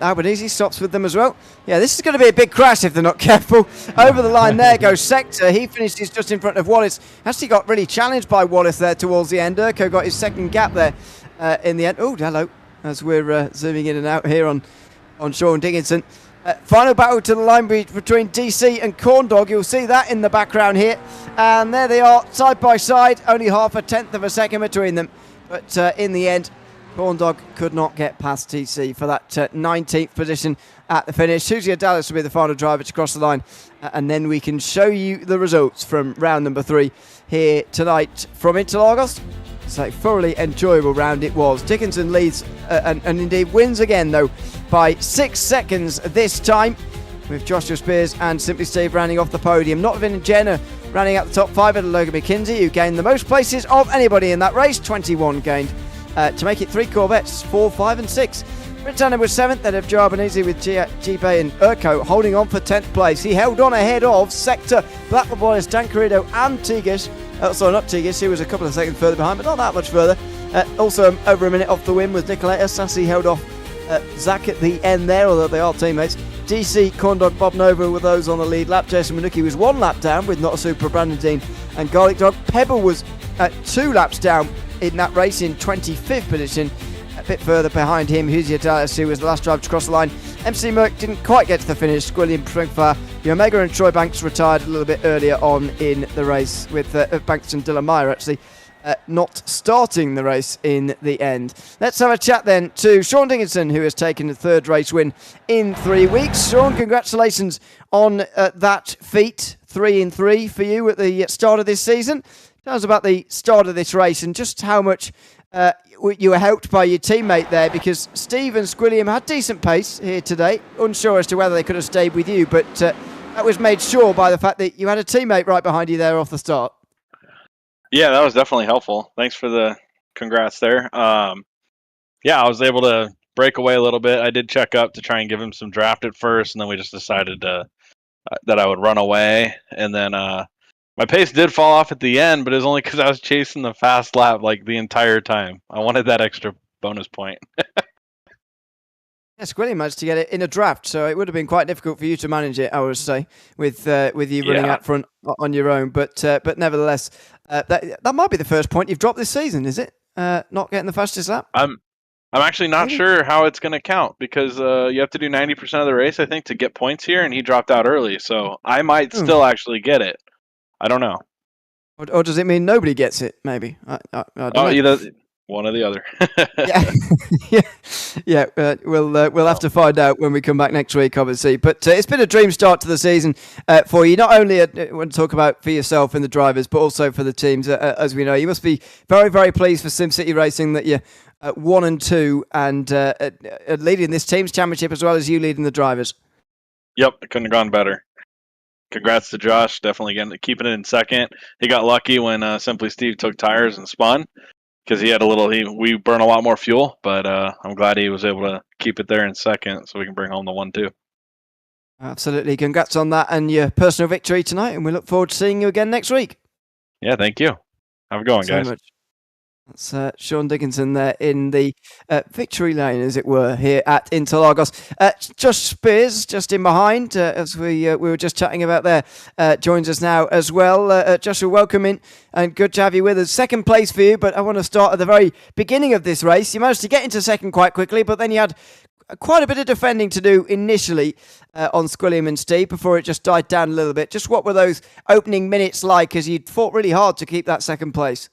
Albanese stops with them as well. Yeah, this is going to be a big crash if they're not careful. Over the line there goes Sector. He finishes just in front of Wallace. Actually got really challenged by Wallace there towards the end. Urko got his second gap there in the end. Oh, hello. As we're zooming in and out here on Sean Dickinson. Final battle to the line between DC and Corndog. You'll see that in the background here. And there they are, side by side. Only half a tenth of a second between them. But in the end, Corndog could not get past TC for that 19th position at the finish. Susie Dallas will be the final driver to cross the line. And then we can show you the results from round number 3 here tonight from Interlagos. It's a thoroughly enjoyable round it was. Dickinson leads and indeed wins again, though, by 6 seconds this time, with Joshua Spears and Simply Steve rounding off the podium. Notvin and Jenna rounding out the top 5 at Logan McKinsey, who gained the most places of anybody in that race, 21 gained, to make it 3 Corvettes, 4, 5 and 6. Britannia was 7th, then of Joe Albanese with G-Bay and Urko holding on for 10th place. He held on ahead of Sector, Blackwood Wallace, Dan Carrido and Tigis. Sorry, not Tigis, he was a couple of seconds further behind, but not that much further. Also over a minute off the win with Nicoletta. Sassy held off Zach at the end there, although they are teammates. DC, Corndog, Bob Nova were those on the lead lap. Jason Manucci was 1 lap down with Not a Super, Brandon Dean and Garlic Dog. Pebble was 2 laps down in that race in 25th position. A bit further behind him, Huzia Dallas, who was the last driver to cross the line. MC Merck didn't quite get to the finish. Squilliam, Springfire, Omega and Troy Banks retired a little bit earlier on in the race, with Banks and Dylan Meyer actually not starting the race in the end. Let's have a chat then to Sean Dickinson, who has taken the 3rd race win in 3 weeks. Sean, congratulations on that feat. 3 in 3 for you at the start of this season. Tell us about the start of this race and just how much you were helped by your teammate there, because Steve and Squilliam had decent pace here today. Unsure as to whether they could have stayed with you, but that was made sure by the fact that you had a teammate right behind you there off the start.
Yeah, that was definitely helpful. Thanks for the congrats there. I was able to break away a little bit. I did check up to try and give him some draft at first, and then we just decided that I would run away. And then My pace did fall off at the end, but it was only because I was chasing the fast lap like the entire time. I wanted that extra bonus point.
Yes, Squilliam managed to get it in a draft, so it would have been quite difficult for you to manage it, I would say, with you running up front on your own. But nevertheless, that might be the first point you've dropped this season, is it? Not getting the fastest lap?
I'm actually not sure how it's going to count because you have to do 90% of the race, I think, to get points here, and he dropped out early, so I might still actually get it. I don't know.
Or does it mean nobody gets it? Maybe. I don't know.
Either one or the other.
We'll have to find out when we come back next week, obviously. But it's been a dream start to the season for you. Not only when to talk about for yourself and the drivers, but also for the teams. As we know, you must be very, very pleased for SimCity Racing that you're 1 and 2 and leading this team's championship as well as you leading the drivers.
Yep, it couldn't have gone better. Congrats to Josh, definitely keeping it in second. He got lucky when Simply Steve took tires and spun because he had we burn a lot more fuel, but I'm glad he was able to keep it there in second so we can bring home the 1-2.
Absolutely. Congrats on that and your personal victory tonight, and we look forward to seeing you again next week.
Yeah, thank you. Have a good one, guys.
Much. That's Sean Dickinson there in the victory lane, as it were, here at Interlagos. Josh Spears, just in behind, as we were just chatting about there, joins us now as well. Joshua, welcome in, and good to have you with us. Second place for you, but I want to start at the very beginning of this race. You managed to get into second quite quickly, but then you had quite a bit of defending to do initially on Squilliam and Steve before it just died down a little bit. Just what were those opening minutes like as you fought really hard to keep that second place?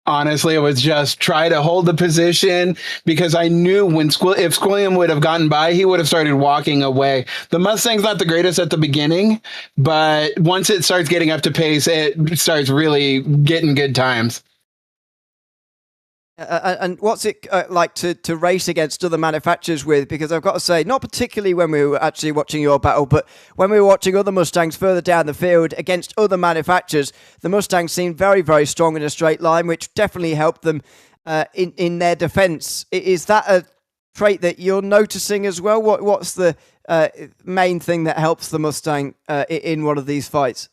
Honestly, it was just try to hold the position because I knew if Squilliam would have gotten by, he would have started walking away. The Mustang's not the greatest at the beginning, but once it starts getting up to pace, it starts really getting good times.
And what's it like to race against other manufacturers with? Because I've got to say, not particularly when we were actually watching your battle, but when we were watching other Mustangs further down the field against other manufacturers, the Mustangs seemed very, very strong in a straight line, which definitely helped them in their defence. Is that a trait that you're noticing as well? What's the main thing that helps the Mustang in one of these fights?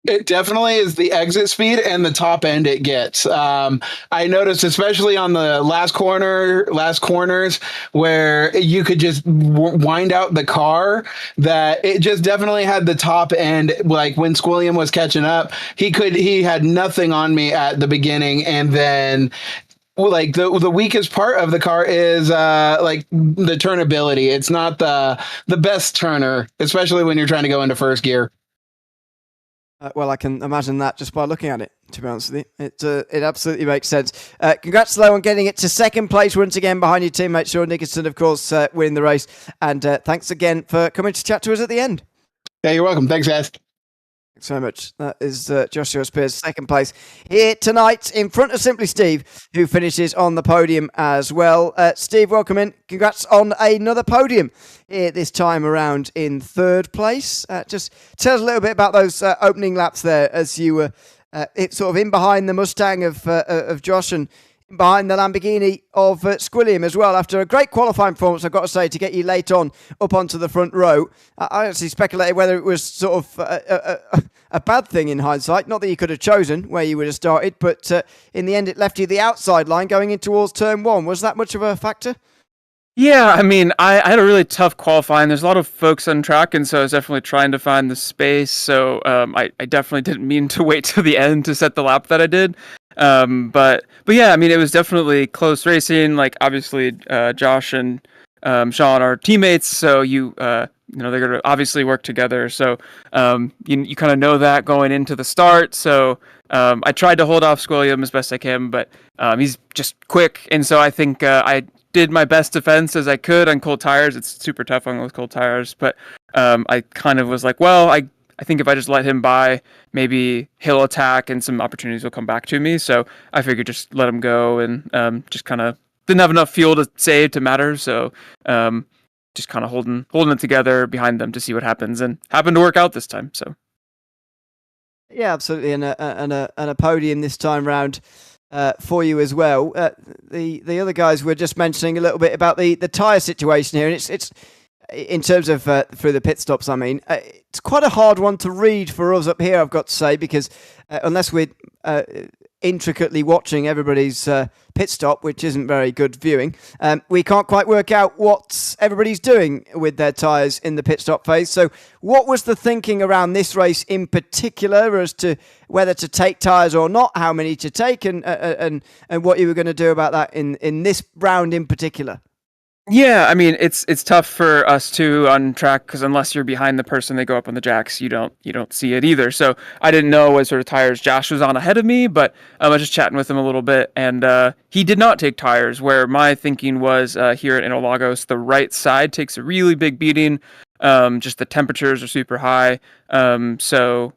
It definitely is the exit speed and the top end it gets. I noticed, especially on the last corners where you could just wind out the car, that it just definitely had the top end. Like when Squilliam was catching up, he had nothing on me at the beginning, and then like the weakest part of the car is like the turnability. It's not the best turner, especially when you're trying to go into first gear.
Well, I can imagine that just by looking at it, to be honest with you. It absolutely makes sense. Congrats, though, on getting it to second place once again behind your teammate Sean Dickinson, of course, winning the race. And thanks again for coming to chat to us at the end.
Yeah, you're welcome. Thanks, guys.
Thanks so much. That is Joshua Spears, second place here tonight in front of Simply Steve, who finishes on the podium as well. Steve, welcome in. Congrats on another podium here this time around in third place. Just tell us a little bit about those opening laps there as you were sort of in behind the Mustang of Josh and behind the Lamborghini of Squilliam as well. After a great qualifying performance, I've got to say, to get you late on up onto the front row. I actually speculated whether it was sort of a bad thing in hindsight. Not that you could have chosen where you would have started, but in the end it left you the outside line going in towards turn one. Was that much of a factor?
Yeah, I mean, I had a really tough qualifying. There's a lot of folks on track, and so I was definitely trying to find the space. So I definitely didn't mean to wait till the end to set the lap that I did. But yeah, I mean, it was definitely close racing. Like, obviously, Josh and Sean are teammates, so they're going to obviously work together. So you kind of know that going into the start. So I tried to hold off Squilliam as best I can, but he's just quick, and so I think I did my best defense as I could on cold tires. It's super tough on those cold tires, but I kind of was like, well, I think if I just let him by, maybe he'll attack and some opportunities will come back to me. So I figured just let him go, and just kind of didn't have enough fuel to save to matter. So just kind of holding it together behind them to see what happens, and happened to work out this time. So
yeah, absolutely, and a podium this time round for you as well. The other guys were just mentioning a little bit about the tyre situation here, and in terms of through the pit stops, I mean, it's quite a hard one to read for us up here, I've got to say, because unless we're intricately watching everybody's pit stop, which isn't very good viewing, we can't quite work out what everybody's doing with their tyres in the pit stop phase. So what was the thinking around this race in particular as to whether to take tyres or not, how many to take, and what you were going to do about that in this round in particular?
Yeah, I mean it's tough for us too on track because unless you're behind the person they go up on the jacks, you don't see it either. So I didn't know what sort of tires Josh was on ahead of me, but I was just chatting with him a little bit, and he did not take tires. Where my thinking was here at Interlagos, the right side takes a really big beating. Just the temperatures are super high. So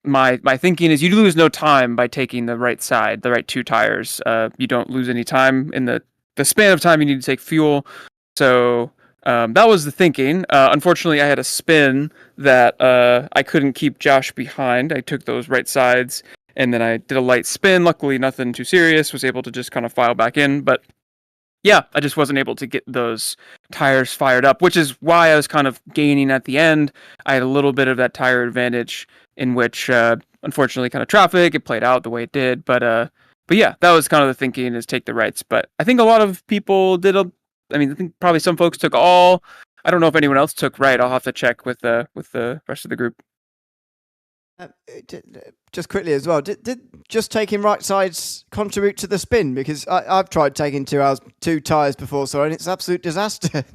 my thinking is you lose no time by taking the right side, the right two tires. You don't lose any time in the span of time you need to take fuel. So that was the thinking. Unfortunately, I had a spin that I couldn't keep Josh behind. I took those right sides, and then I did a light spin. Luckily, nothing too serious. Was able to just kind of file back in. But yeah, I just wasn't able to get those tires fired up, which is why I was kind of gaining at the end. I had a little bit of that tire advantage in which, unfortunately, kind of traffic, it played out the way it did. But yeah, that was kind of the thinking, is take the rights. But I think a lot of people did I think probably some folks took all. I don't know if anyone else took right. I'll have to check with the rest of the group.
Just quickly as well, did just taking right sides contribute to the spin? Because I've tried taking two tyres before, and it's absolute disaster.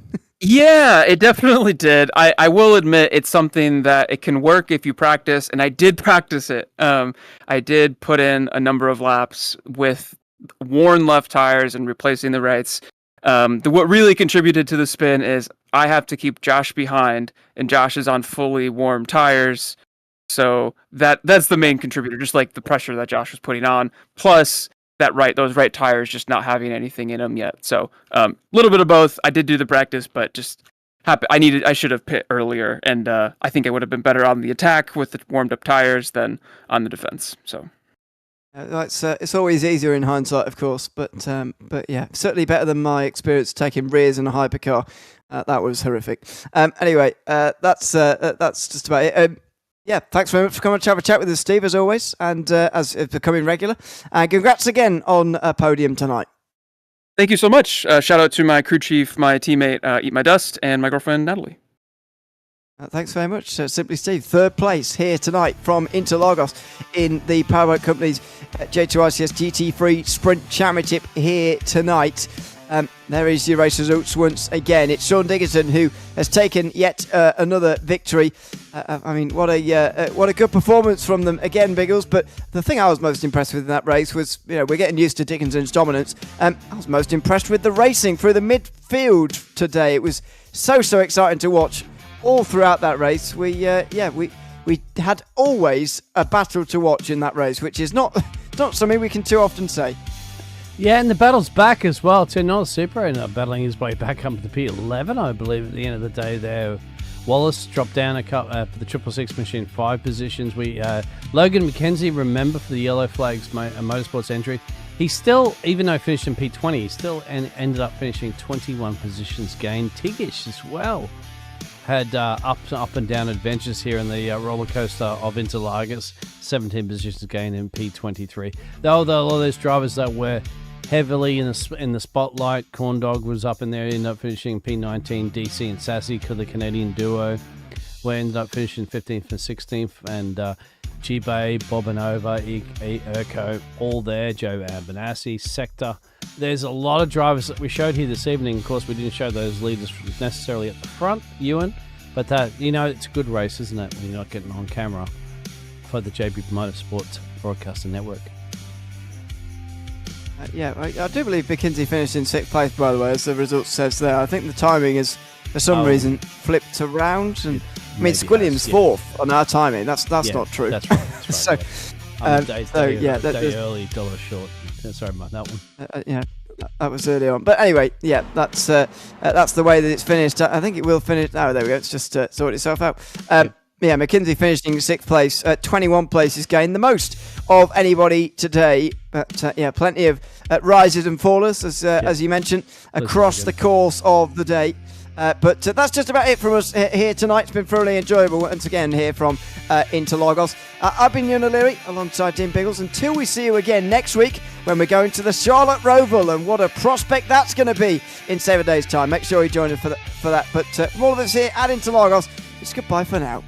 Yeah, it definitely did. I will admit it's something that it can work if you practice, and I did practice it. I did put in a number of laps with worn left tires and replacing the rights. What really contributed to the spin is I have to keep Josh behind, and Josh is on fully warm tires. So that's the main contributor, just like the pressure that Josh was putting on, plus those right tires just not having anything in them yet. So a little bit of both. I did do the practice, but just I should have pit earlier, and I think I would have been better on the attack with the warmed up tires than on the defense. So
it's always easier in hindsight, of course, but yeah, certainly better than my experience taking rears in a hypercar. That was horrific. Anyway, that's just about it. Yeah, thanks very much for coming to have a chat with us, Steve, as always, and as becoming regular. And congrats again on a podium tonight.
Thank you so much. Shout out to my crew chief, my teammate, Eat My Dust, and my girlfriend, Natalie.
Thanks very much, Simply Steve. Third place here tonight from Interlagos in the Parabolic Companies J2ICS GT3 Sprint Championship here tonight. There is your race results once again. It's Sean Dickinson who has taken yet another victory. I mean, what a good performance from them again, Biggles. But the thing I was most impressed with in that race was, we're getting used to Dickinson's dominance. I was most impressed with the racing through the midfield today. It was so exciting to watch all throughout that race. We had always a battle to watch in that race, which is not something we can too often say.
Yeah, and the battle's back as well too. Noah Super ended up battling his way back up to P11, I believe, at the end of the day there. Wallace dropped down a couple for the 666 machine 5 positions. Logan McKenzie, remember, for the Yellow Flags Motorsports entry, he still, even though finished in P20, he still ended up finishing 21 positions gained. Tiggish as well had up and down adventures here in the roller coaster of Interlagos, 17 positions gained in P23. Though a lot of those drivers that were heavily in the spotlight, Corn Dog was up in there, ended up finishing P19. DC and Sassy, the Canadian duo, ended up finishing 15th and 16th, and G-Bay, Bobanova, Urko, all there. Joe Benassi, Sector. There's a lot of drivers that we showed here this evening. Of course, we didn't show those leaders necessarily at the front, Ewan, but it's a good race, isn't it, when you're not getting on camera for the JP Motorsports Broadcasting Network.
I do believe McKinsey finished in 6th place, by the way, as the result says there. I think the timing is, for some reason, flipped around, and Squilliam's 4th on our timing. That's not true.
That's right. That's right. Day early, dollar short. Sorry about that one.
That was early on. But anyway, that's the way that it's finished. I think it will finish. Oh, there we go. It's just sorted itself out. McKinsey finishing 6th place, 21 places gained, the most of anybody today. But plenty of rises and fallers, as you mentioned, across the course of the day. But that's just about it from us here tonight. It's been thoroughly enjoyable once again here from Interlagos. I've been Ewan O'Leary alongside Dean Biggles. Until we see you again next week when we're going to the Charlotte Roval, and what a prospect that's going to be in 7 days' time. Make sure you join us for that. But from all of us here at Interlagos, it's goodbye for now.